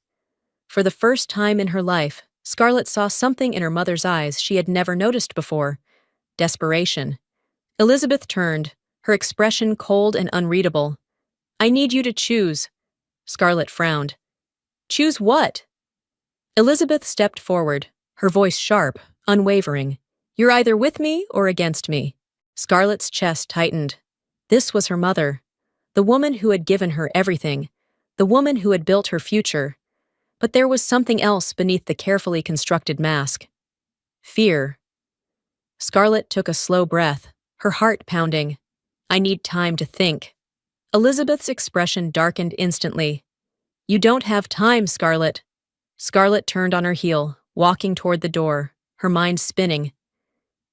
For the first time in her life, Scarlett saw something in her mother's eyes she had never noticed before: desperation. Elizabeth turned, her expression cold and unreadable. "I need you to choose." Scarlett frowned. "Choose what?" Elizabeth stepped forward, her voice sharp, unwavering. "You're either with me or against me." Scarlett's chest tightened. This was her mother, the woman who had given her everything, the woman who had built her future. But there was something else beneath the carefully constructed mask. Fear. Scarlett took a slow breath, her heart pounding. "I need time to think." Elizabeth's expression darkened instantly. "You don't have time, Scarlett." Scarlett turned on her heel, walking toward the door, her mind spinning.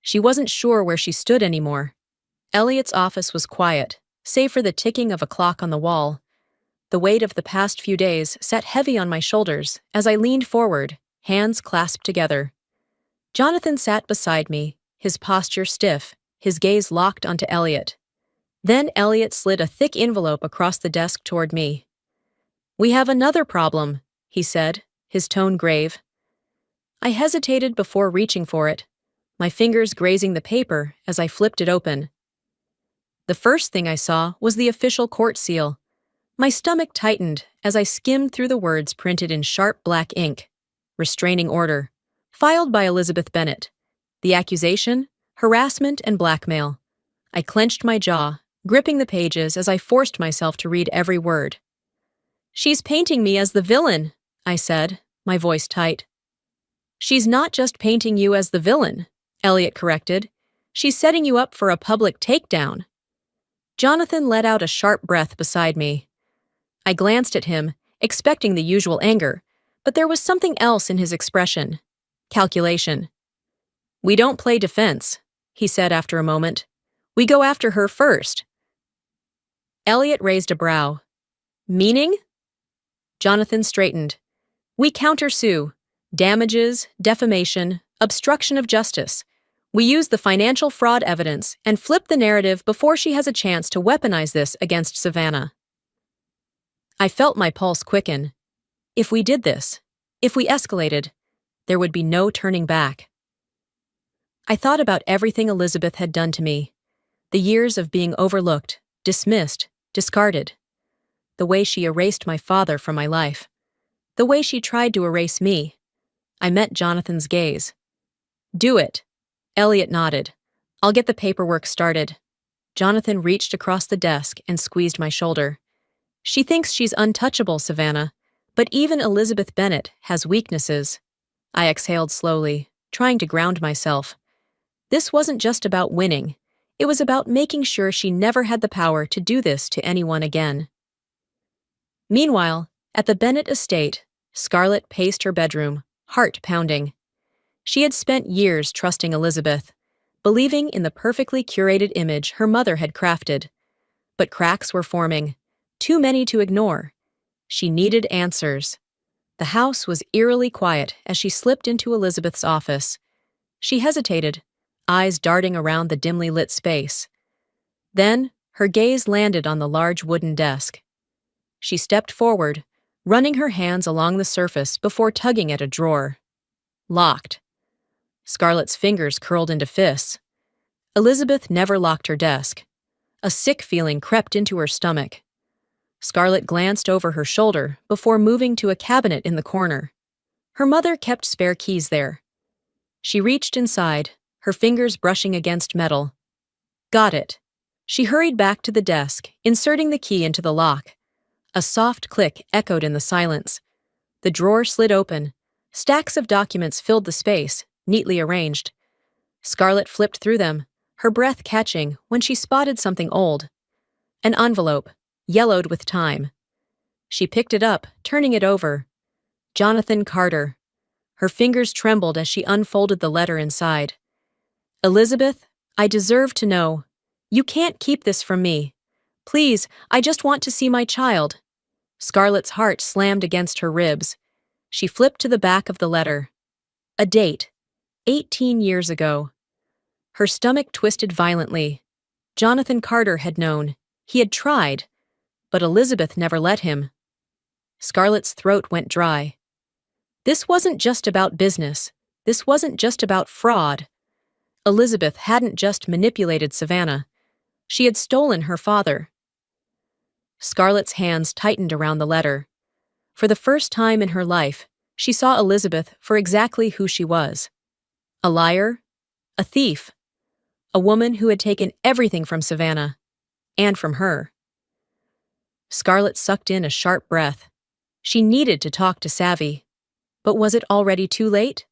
She wasn't sure where she stood anymore. Elliot's office was quiet, save for the ticking of a clock on the wall. The weight of the past few days sat heavy on my shoulders as I leaned forward, hands clasped together. Jonathan sat beside me, his posture stiff, his gaze locked onto Elliot. Then Elliot slid a thick envelope across the desk toward me. "We have another problem," he said, his tone grave. I hesitated before reaching for it, my fingers grazing the paper as I flipped it open. The first thing I saw was the official court seal. My stomach tightened as I skimmed through the words printed in sharp black ink. Restraining order. Filed by Elizabeth Bennet. The accusation, harassment, and blackmail. I clenched my jaw, gripping the pages as I forced myself to read every word. "She's painting me as the villain," I said, my voice tight. "She's not just painting you as the villain," Elliot corrected. "She's setting you up for a public takedown." Jonathan let out a sharp breath beside me. I glanced at him, expecting the usual anger, but there was something else in his expression. Calculation. "We don't play defense," he said after a moment. "We go after her first." Elliot raised a brow. "Meaning?" Jonathan straightened. "We countersue. Damages, defamation, obstruction of justice. We use the financial fraud evidence and flip the narrative before she has a chance to weaponize this against Savannah." I felt my pulse quicken. If we did this, if we escalated, there would be no turning back. I thought about everything Elizabeth had done to me. The years of being overlooked, dismissed, discarded. The way she erased my father from my life. The way she tried to erase me. I met Jonathan's gaze. "Do it." Elliot nodded. "I'll get the paperwork started." Jonathan reached across the desk and squeezed my shoulder. "She thinks she's untouchable, Savannah, but even Elizabeth Bennet has weaknesses." I exhaled slowly, trying to ground myself. This wasn't just about winning. It was about making sure she never had the power to do this to anyone again. Meanwhile, at the Bennet estate, Scarlett paced her bedroom, heart pounding. She had spent years trusting Elizabeth, believing in the perfectly curated image her mother had crafted. But cracks were forming, too many to ignore. She needed answers. The house was eerily quiet as she slipped into Elizabeth's office. She hesitated, eyes darting around the dimly lit space. Then, her gaze landed on the large wooden desk. She stepped forward, running her hands along the surface before tugging at a drawer. Locked. Scarlett's fingers curled into fists. Elizabeth never locked her desk. A sick feeling crept into her stomach. Scarlett glanced over her shoulder before moving to a cabinet in the corner. Her mother kept spare keys there. She reached inside, her fingers brushing against metal. Got it. She hurried back to the desk, inserting the key into the lock. A soft click echoed in the silence. The drawer slid open, Stacks of documents filled the space, neatly arranged. Scarlett flipped through them, her breath catching when she spotted something old. An envelope, yellowed with time. She picked it up, turning it over. Jonathan Carter. Her fingers trembled as she unfolded the letter inside. Elizabeth, I deserve to know. You can't keep this from me. Please, I just want to see my child. Scarlett's heart slammed against her ribs. She flipped to the back of the letter. A date. 18 years ago. Her stomach twisted violently. Jonathan Carter had known. He had tried. But Elizabeth never let him. Scarlett's throat went dry. This wasn't just about business. This wasn't just about fraud. Elizabeth hadn't just manipulated Savannah. She had stolen her father. Scarlett's hands tightened around the letter. For the first time in her life, she saw Elizabeth for exactly who she was. A liar, a thief, a woman who had taken everything from Savannah, and from her. Scarlett sucked in a sharp breath. She needed to talk to Savvy. But was it already too late?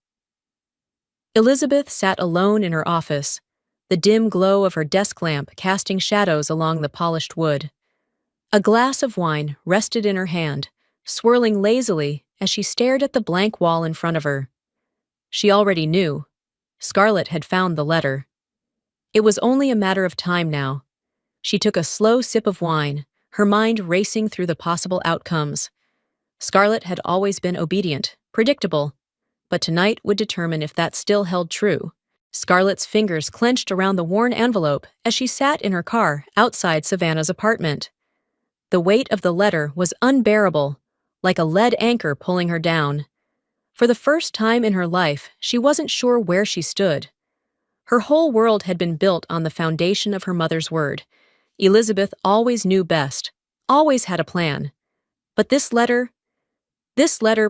Elizabeth sat alone in her office, the dim glow of her desk lamp casting shadows along the polished wood. A glass of wine rested in her hand, swirling lazily as she stared at the blank wall in front of her. She already knew. Scarlett had found the letter. It was only a matter of time now. She took a slow sip of wine, her mind racing through the possible outcomes. Scarlett had always been obedient, predictable, but tonight would determine if that still held true. Scarlett's fingers clenched around the worn envelope as she sat in her car outside Savannah's apartment. The weight of the letter was unbearable, like a lead anchor pulling her down. For the first time in her life, she wasn't sure where she stood. Her whole world had been built on the foundation of her mother's word. Elizabeth always knew best, always had a plan. But this letter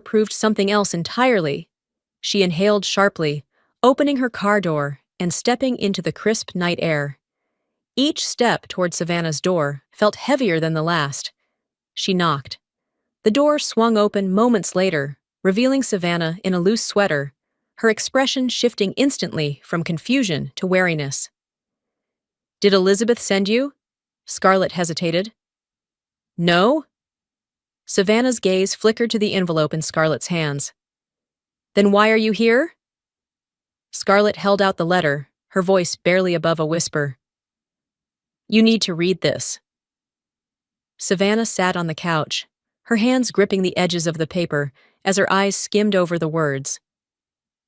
proved something else entirely. She inhaled sharply, opening her car door and stepping into the crisp night air. Each step toward Savannah's door felt heavier than the last. She knocked. The door swung open moments later, revealing Savannah in a loose sweater, her expression shifting instantly from confusion to wariness. "Did Elizabeth send you?" Scarlett hesitated. "No?" Savannah's gaze flickered to the envelope in Scarlett's hands. "Then why are you here?" Scarlett held out the letter, her voice barely above a whisper. "You need to read this." Savannah sat on the couch, her hands gripping the edges of the paper as her eyes skimmed over the words.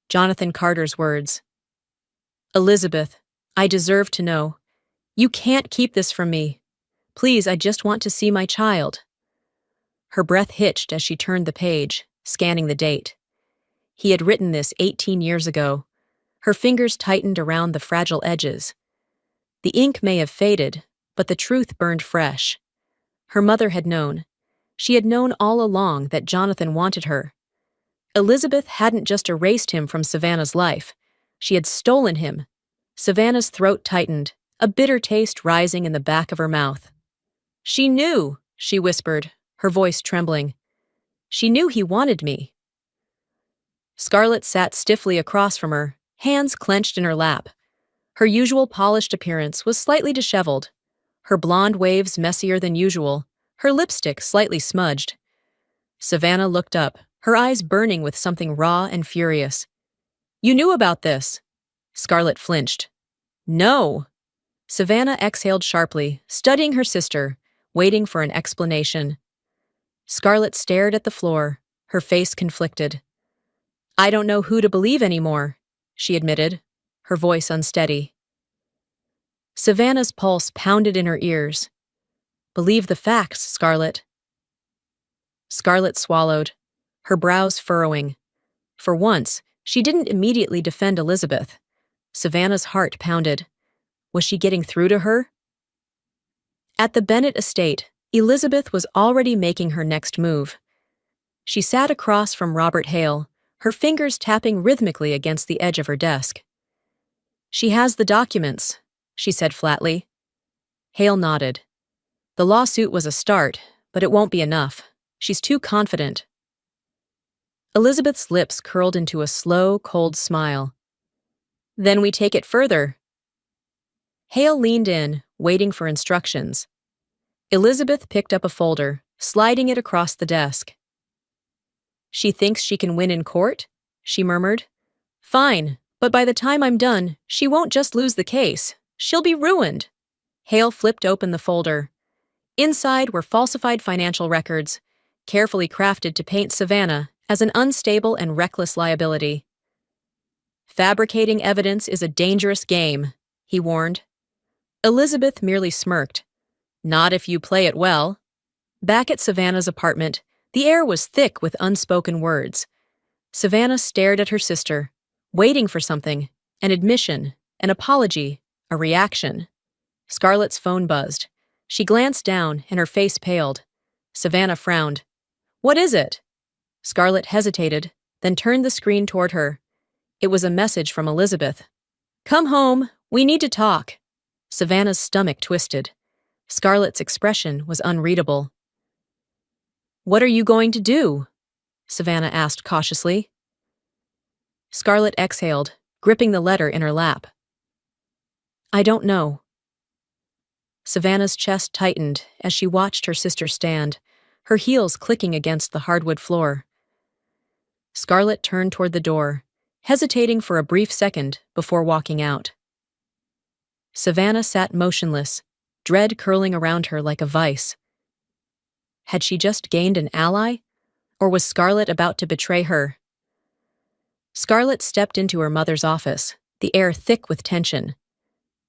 Jonathan Carter's words. "Elizabeth, I deserve to know. You can't keep this from me. Please, I just want to see my child." Her breath hitched as she turned the page, scanning the date. He had written this 18 years ago. Her fingers tightened around the fragile edges. The ink may have faded, but the truth burned fresh. Her mother had known. She had known all along that Jonathan wanted her. Elizabeth hadn't just erased him from Savannah's life. She had stolen him. Savannah's throat tightened, a bitter taste rising in the back of her mouth. "She knew," she whispered, her voice trembling. "She knew he wanted me." Scarlett sat stiffly across from her, hands clenched in her lap. Her usual polished appearance was slightly disheveled, her blonde waves messier than usual, her lipstick slightly smudged. Savannah looked up, her eyes burning with something raw and furious. "You knew about this?" Scarlett flinched. "No." Savannah exhaled sharply, studying her sister, waiting for an explanation. Scarlett stared at the floor, her face conflicted. "I don't know who to believe anymore," she admitted, her voice unsteady. Savannah's pulse pounded in her ears. "Believe the facts, Scarlett." Scarlett swallowed, her brows furrowing. For once, she didn't immediately defend Elizabeth. Savannah's heart pounded. Was she getting through to her? At the Bennett estate, Elizabeth was already making her next move. She sat across from Robert Hale, her fingers tapping rhythmically against the edge of her desk. "She has the documents," she said flatly. Hale nodded. "The lawsuit was a start, but it won't be enough. She's too confident." Elizabeth's lips curled into a slow, cold smile. Then we take it further. Hale leaned in, waiting for instructions. Elizabeth picked up a folder, sliding it across the desk. She thinks she can win in court? She murmured. Fine, but by the time I'm done, she won't just lose the case. She'll be ruined. Hale flipped open the folder. Inside were falsified financial records, carefully crafted to paint Savannah as an unstable and reckless liability. Fabricating evidence is a dangerous game, he warned. Elizabeth merely smirked. Not if you play it well. Back at Savannah's apartment, the air was thick with unspoken words. Savannah stared at her sister, waiting for something, an admission, an apology, a reaction. Scarlett's phone buzzed. She glanced down, and her face paled. Savannah frowned. What is it? Scarlett hesitated, then turned the screen toward her. It was a message from Elizabeth. Come home. We need to talk. Savannah's stomach twisted. Scarlett's expression was unreadable. What are you going to do? Savannah asked cautiously. Scarlett exhaled, gripping the letter in her lap. I don't know. Savannah's chest tightened as she watched her sister stand, her heels clicking against the hardwood floor. Scarlett turned toward the door, hesitating for a brief second before walking out. Savannah sat motionless, dread curling around her like a vice. Had she just gained an ally, or was Scarlett about to betray her? Scarlett stepped into her mother's office, the air thick with tension.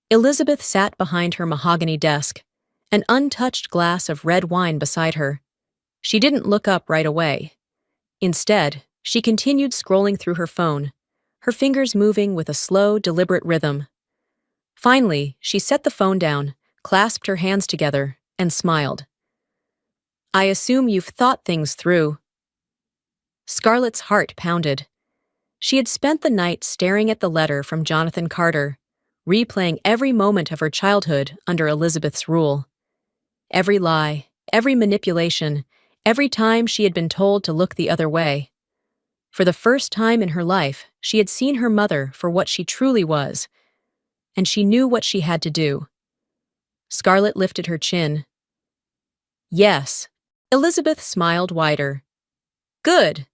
Elizabeth sat behind her mahogany desk, an untouched glass of red wine beside her. She didn't look up right away. Instead, she continued scrolling through her phone, her fingers moving with a slow, deliberate rhythm. Finally, she set the phone down, clasped her hands together, and smiled. I assume you've thought things through. Scarlett's heart pounded. She had spent the night staring at the letter from Jonathan Carter, replaying every moment of her childhood under Elizabeth's rule. Every lie, every manipulation, every time she had been told to look the other way. For the first time in her life, she had seen her mother for what she truly was, and she knew what she had to do. Scarlett lifted her chin. Yes. Elizabeth smiled wider. Good.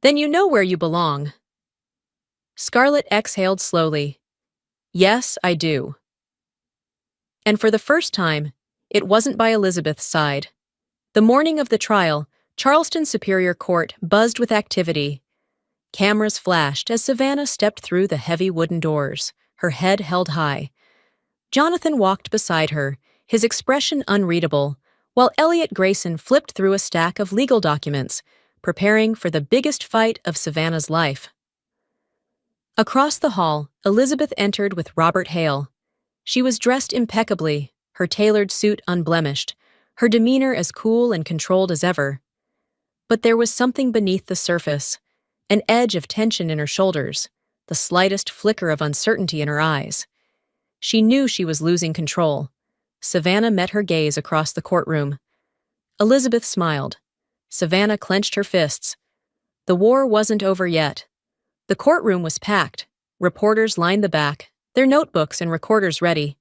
Then you know where you belong. Scarlett exhaled slowly. Yes, I do. And for the first time, it wasn't by Elizabeth's side. The morning of the trial, Charleston Superior Court buzzed with activity. Cameras flashed as Savannah stepped through the heavy wooden doors, her head held high. Jonathan walked beside her, his expression unreadable, while Elliot Grayson flipped through a stack of legal documents, preparing for the biggest fight of Savannah's life. Across the hall, Elizabeth entered with Robert Hale. She was dressed impeccably, her tailored suit unblemished, her demeanor as cool and controlled as ever. But there was something beneath the surface, an edge of tension in her shoulders, the slightest flicker of uncertainty in her eyes. She knew she was losing control. Savannah met her gaze across the courtroom. Elizabeth smiled. Savannah clenched her fists. The war wasn't over yet. The courtroom was packed. Reporters lined the back, their notebooks and recorders ready.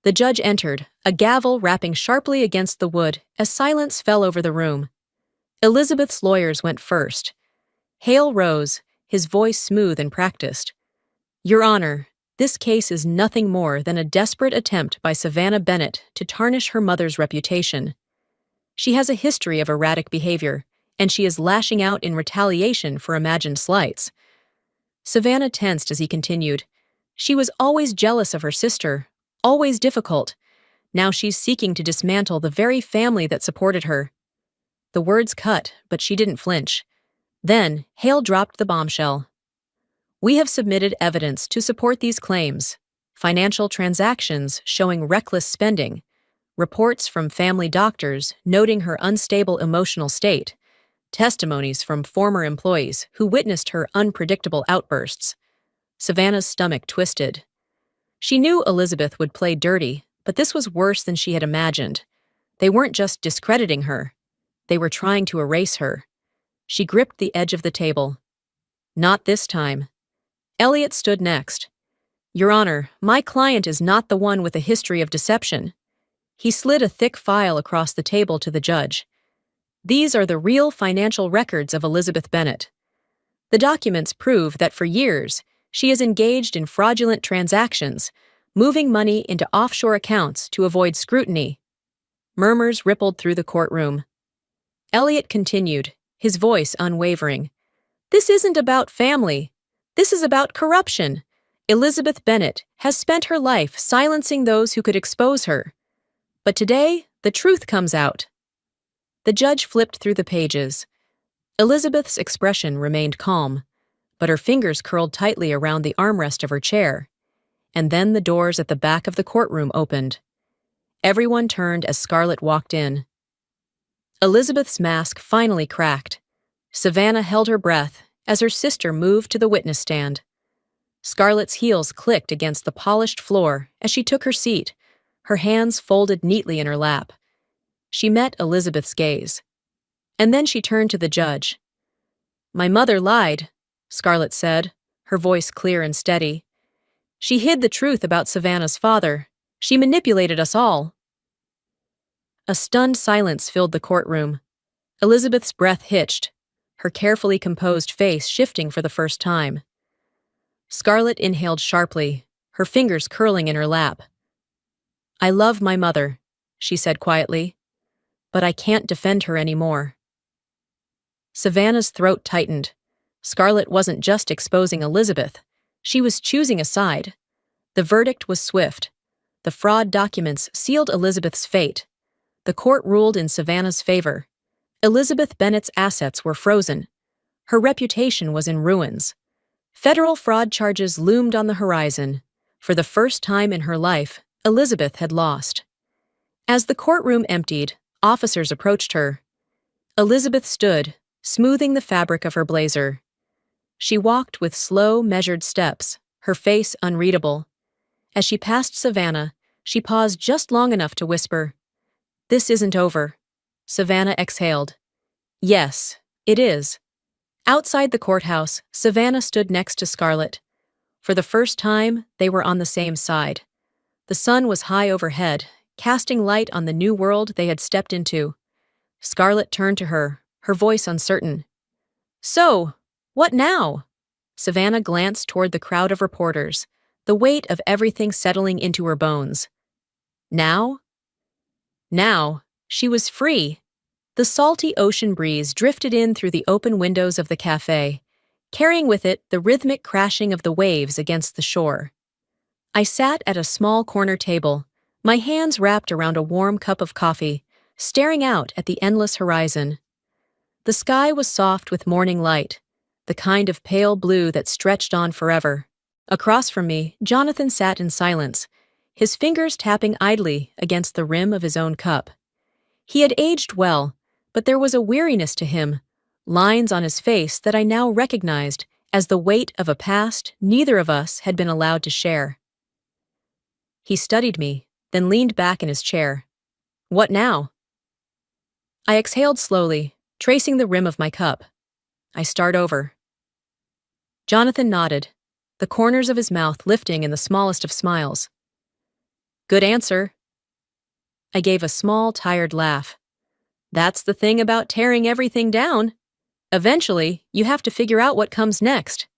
The judge entered, a gavel rapping sharply against the wood as silence fell over the room. Elizabeth's lawyers went first. Hale rose, his voice smooth and practiced. Your Honor, this case is nothing more than a desperate attempt by Savannah Bennett to tarnish her mother's reputation. She has a history of erratic behavior, and she is lashing out in retaliation for imagined slights. Savannah tensed as he continued. She was always jealous of her sister, always difficult. Now she's seeking to dismantle the very family that supported her. The words cut, but she didn't flinch. Then, Hale dropped the bombshell. We have submitted evidence to support these claims. Financial transactions showing reckless spending, reports from family doctors noting her unstable emotional state, testimonies from former employees who witnessed her unpredictable outbursts. Savannah's stomach twisted. She knew Elizabeth would play dirty, but this was worse than she had imagined. They weren't just discrediting her. They were trying to erase her. She gripped the edge of the table. Not this time. Elliot stood next. Your Honor, my client is not the one with a history of deception. He slid a thick file across the table to the judge. These are the real financial records of Elizabeth Bennet. The documents prove that for years, she has engaged in fraudulent transactions, moving money into offshore accounts to avoid scrutiny. Murmurs rippled through the courtroom. Elliot continued, his voice unwavering. This isn't about family. This is about corruption. Elizabeth Bennet has spent her life silencing those who could expose her. But today, the truth comes out. The judge flipped through the pages. Elizabeth's expression remained calm, but her fingers curled tightly around the armrest of her chair. And then the doors at the back of the courtroom opened. Everyone turned as Scarlett walked in. Elizabeth's mask finally cracked. Savannah held her breath as her sister moved to the witness stand. Scarlett's heels clicked against the polished floor as she took her seat, her hands folded neatly in her lap. She met Elizabeth's gaze. And then she turned to the judge. My mother lied, Scarlett said, her voice clear and steady. She hid the truth about Savannah's father. She manipulated us all. A stunned silence filled the courtroom. Elizabeth's breath hitched, her carefully composed face shifting for the first time. Scarlett inhaled sharply, her fingers curling in her lap. I love my mother, she said quietly, but I can't defend her anymore. Savannah's throat tightened. Scarlett wasn't just exposing Elizabeth. She was choosing a side. The verdict was swift. The fraud documents sealed Elizabeth's fate. The court ruled in Savannah's favor. Elizabeth Bennet's assets were frozen. Her reputation was in ruins. Federal fraud charges loomed on the horizon. For the first time in her life, Elizabeth had lost. As the courtroom emptied, officers approached her. Elizabeth stood, smoothing the fabric of her blazer. She walked with slow, measured steps, her face unreadable. As she passed Savannah, she paused just long enough to whisper, This isn't over. Savannah exhaled. Yes, it is. Outside the courthouse, Savannah stood next to Scarlett. For the first time, they were on the same side. The sun was high overhead, casting light on the new world they had stepped into. Scarlett turned to her, her voice uncertain. So, what now? Savannah glanced toward the crowd of reporters, the weight of everything settling into her bones. Now? Now, she was free. The salty ocean breeze drifted in through the open windows of the cafe, carrying with it the rhythmic crashing of the waves against the shore. I sat at a small corner table, my hands wrapped around a warm cup of coffee, staring out at the endless horizon. The sky was soft with morning light, the kind of pale blue that stretched on forever. Across from me, Jonathan sat in silence, his fingers tapping idly against the rim of his own cup. He had aged well, but there was a weariness to him, lines on his face that I now recognized as the weight of a past neither of us had been allowed to share. He studied me, then leaned back in his chair. What now? I exhaled slowly, tracing the rim of my cup. I start over. Jonathan nodded, the corners of his mouth lifting in the smallest of smiles. Good answer. I gave a small, tired laugh. That's the thing about tearing everything down. Eventually, you have to figure out what comes next.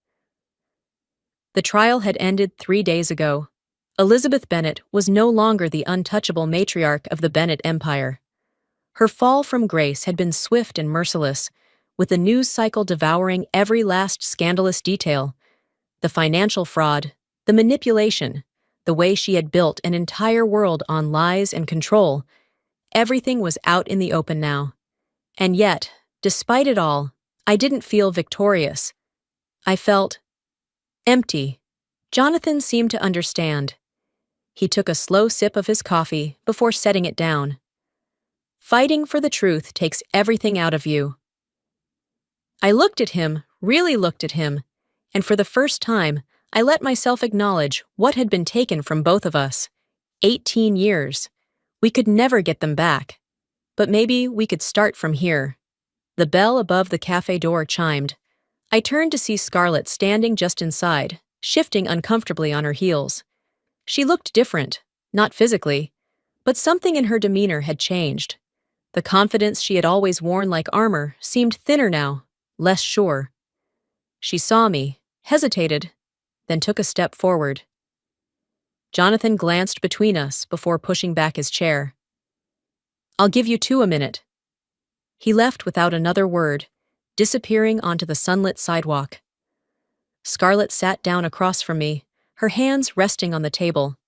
The trial had ended 3 days ago. Elizabeth Bennet was no longer the untouchable matriarch of the Bennet Empire. Her fall from grace had been swift and merciless, with the news cycle devouring every last scandalous detail. The financial fraud, the manipulation, the way she had built an entire world on lies and control. Everything was out in the open now. And yet, despite it all, I didn't feel victorious. I felt empty. Jonathan seemed to understand. He took a slow sip of his coffee before setting it down. Fighting for the truth takes everything out of you. I looked at him, really looked at him, and for the first time, I let myself acknowledge what had been taken from both of us. 18 years. We could never get them back. But maybe we could start from here. The bell above the cafe door chimed. I turned to see Scarlett standing just inside, shifting uncomfortably on her heels. She looked different, not physically, but something in her demeanor had changed. The confidence she had always worn like armor seemed thinner now, less sure. She saw me, hesitated, then took a step forward. Jonathan glanced between us before pushing back his chair. "I'll give you two a minute." He left without another word, disappearing onto the sunlit sidewalk. Scarlett sat down across from me, her hands resting on the table.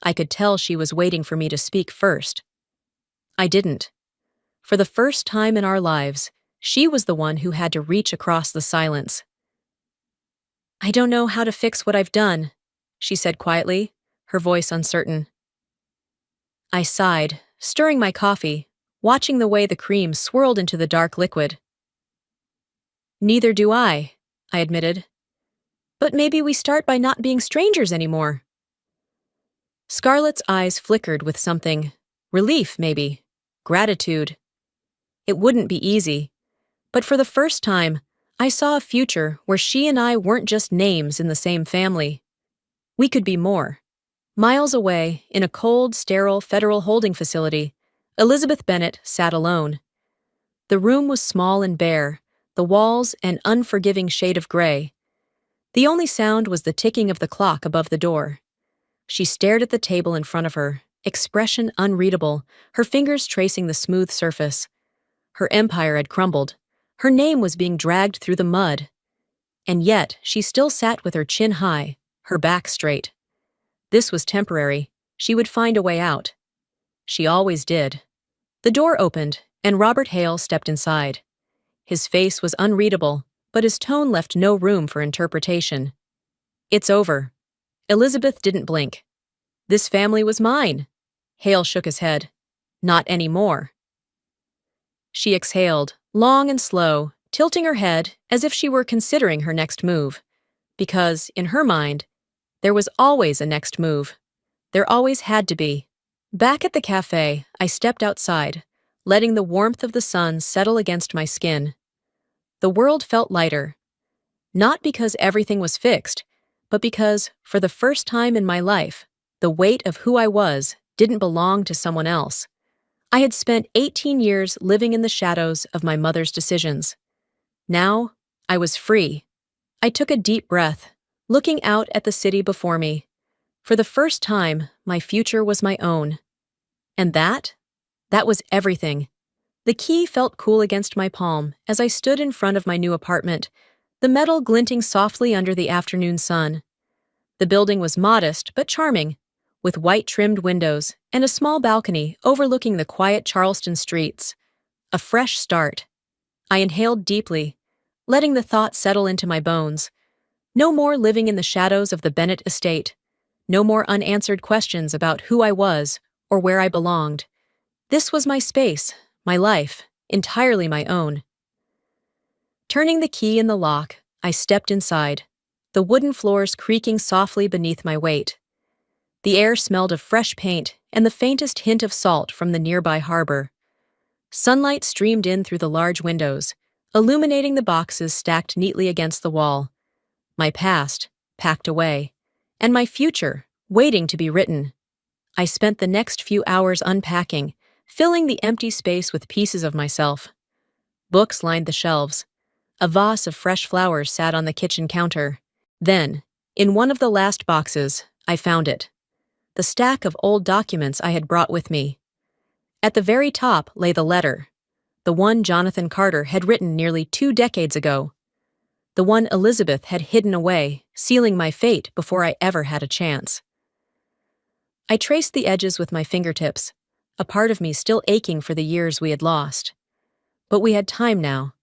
I could tell she was waiting for me to speak first. I didn't. For the first time in our lives, she was the one who had to reach across the silence. "I don't know how to fix what I've done," she said quietly, her voice uncertain. I sighed, stirring my coffee, watching the way the cream swirled into the dark liquid. "Neither do I admitted. "But maybe we start by not being strangers anymore." Scarlett's eyes flickered with something. Relief, maybe. Gratitude. It wouldn't be easy. But for the first time, I saw a future where she and I weren't just names in the same family. We could be more. Miles away, in a cold, sterile federal holding facility, Elizabeth Bennet sat alone. The room was small and bare, the walls an unforgiving shade of gray. The only sound was the ticking of the clock above the door. She stared at the table in front of her, expression unreadable, her fingers tracing the smooth surface. Her empire had crumbled. Her name was being dragged through the mud. And yet, she still sat with her chin high, her back straight. This was temporary. She would find a way out. She always did. The door opened, and Robert Hale stepped inside. His face was unreadable, but his tone left no room for interpretation. "It's over." Elizabeth didn't blink. "This family was mine." Hale shook his head. "Not anymore." She exhaled, long and slow, tilting her head as if she were considering her next move. Because, in her mind, there was always a next move. There always had to be. Back at the cafe, I stepped outside, letting the warmth of the sun settle against my skin. The world felt lighter. Not because everything was fixed, but because, for the first time in my life, the weight of who I was didn't belong to someone else. I had spent 18 years living in the shadows of my mother's decisions. Now, I was free. I took a deep breath, looking out at the city before me. For the first time, my future was my own. And that was everything. The key felt cool against my palm as I stood in front of my new apartment, the metal glinting softly under the afternoon sun. The building was modest but charming, with white-trimmed windows and a small balcony overlooking the quiet Charleston streets. A fresh start. I inhaled deeply, letting the thought settle into my bones. No more living in the shadows of the Bennet estate. No more unanswered questions about who I was or where I belonged. This was my space, my life, entirely my own. Turning the key in the lock, I stepped inside, the wooden floors creaking softly beneath my weight. The air smelled of fresh paint and the faintest hint of salt from the nearby harbor. Sunlight streamed in through the large windows, illuminating the boxes stacked neatly against the wall. My past, packed away, and my future, waiting to be written. I spent the next few hours unpacking, filling the empty space with pieces of myself. Books lined the shelves. A vase of fresh flowers sat on the kitchen counter. Then, in one of the last boxes, I found it. The stack of old documents I had brought with me. At the very top lay the letter, the one Jonathan Carter had written nearly 2 decades ago. The one Elizabeth had hidden away, sealing my fate before I ever had a chance. I traced the edges with my fingertips, a part of me still aching for the years we had lost. But we had time now.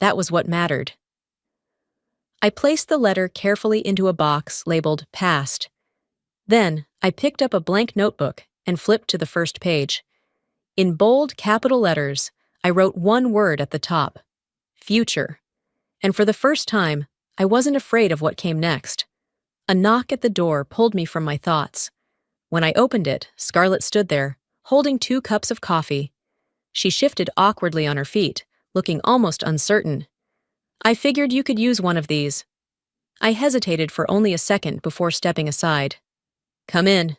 That was what mattered. I placed the letter carefully into a box labeled Past. Then, I picked up a blank notebook and flipped to the first page. In bold capital letters, I wrote one word at the top: future. And for the first time, I wasn't afraid of what came next. A knock at the door pulled me from my thoughts. When I opened it, Scarlett stood there, holding 2 cups of coffee. She shifted awkwardly on her feet, looking almost uncertain. I figured you could use one of these. I hesitated for only a second before stepping aside. Come in.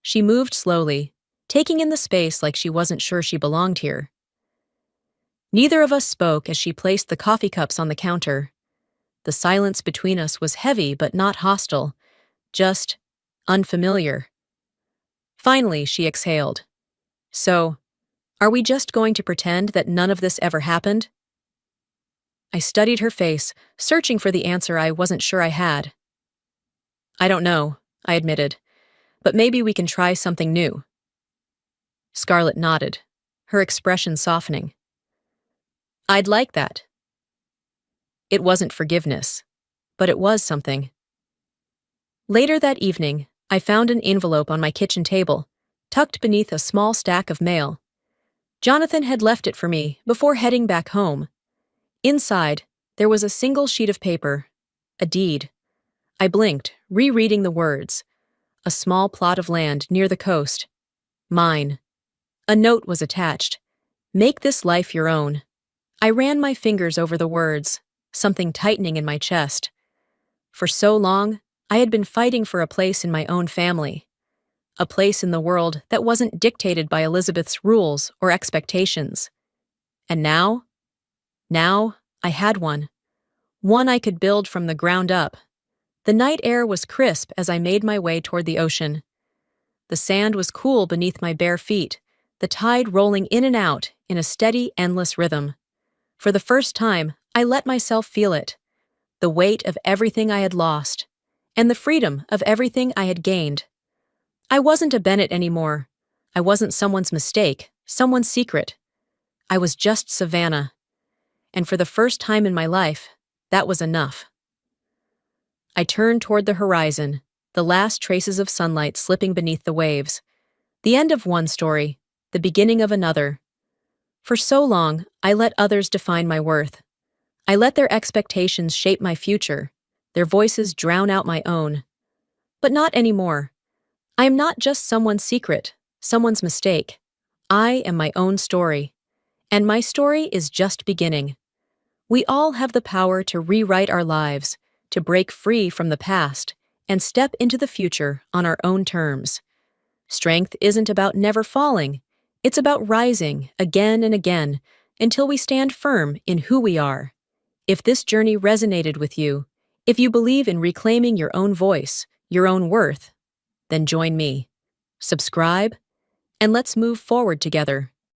She moved slowly, taking in the space like she wasn't sure she belonged here. Neither of us spoke as she placed the coffee cups on the counter. The silence between us was heavy but not hostile, just unfamiliar. Finally, she exhaled. So, are we just going to pretend that none of this ever happened? I studied her face, searching for the answer I wasn't sure I had. I don't know, I admitted, but maybe we can try something new. Scarlett nodded, her expression softening. I'd like that. It wasn't forgiveness, but it was something. Later that evening, I found an envelope on my kitchen table, tucked beneath a small stack of mail. Jonathan had left it for me before heading back home. Inside, there was a single sheet of paper, a deed. I blinked, rereading the words. A small plot of land near the coast. Mine. A note was attached. Make this life your own. I ran my fingers over the words, something tightening in my chest. For so long, I had been fighting for a place in my own family. A place in the world that wasn't dictated by Elizabeth's rules or expectations. And now? Now, I had one. One I could build from the ground up. The night air was crisp as I made my way toward the ocean. The sand was cool beneath my bare feet, the tide rolling in and out in a steady, endless rhythm. For the first time, I let myself feel it. The weight of everything I had lost, and the freedom of everything I had gained. I wasn't a Bennett anymore. I wasn't someone's mistake, someone's secret. I was just Savannah. And for the first time in my life, that was enough. I turned toward the horizon, the last traces of sunlight slipping beneath the waves. The end of one story, the beginning of another. For so long, I let others define my worth. I let their expectations shape my future, their voices drown out my own. But not anymore. I am not just someone's secret, someone's mistake. I am my own story. And my story is just beginning. We all have the power to rewrite our lives, to break free from the past, and step into the future on our own terms. Strength isn't about never falling. It's about rising again and again until we stand firm in who we are. If this journey resonated with you, if you believe in reclaiming your own voice, your own worth, then join me. Subscribe, and let's move forward together.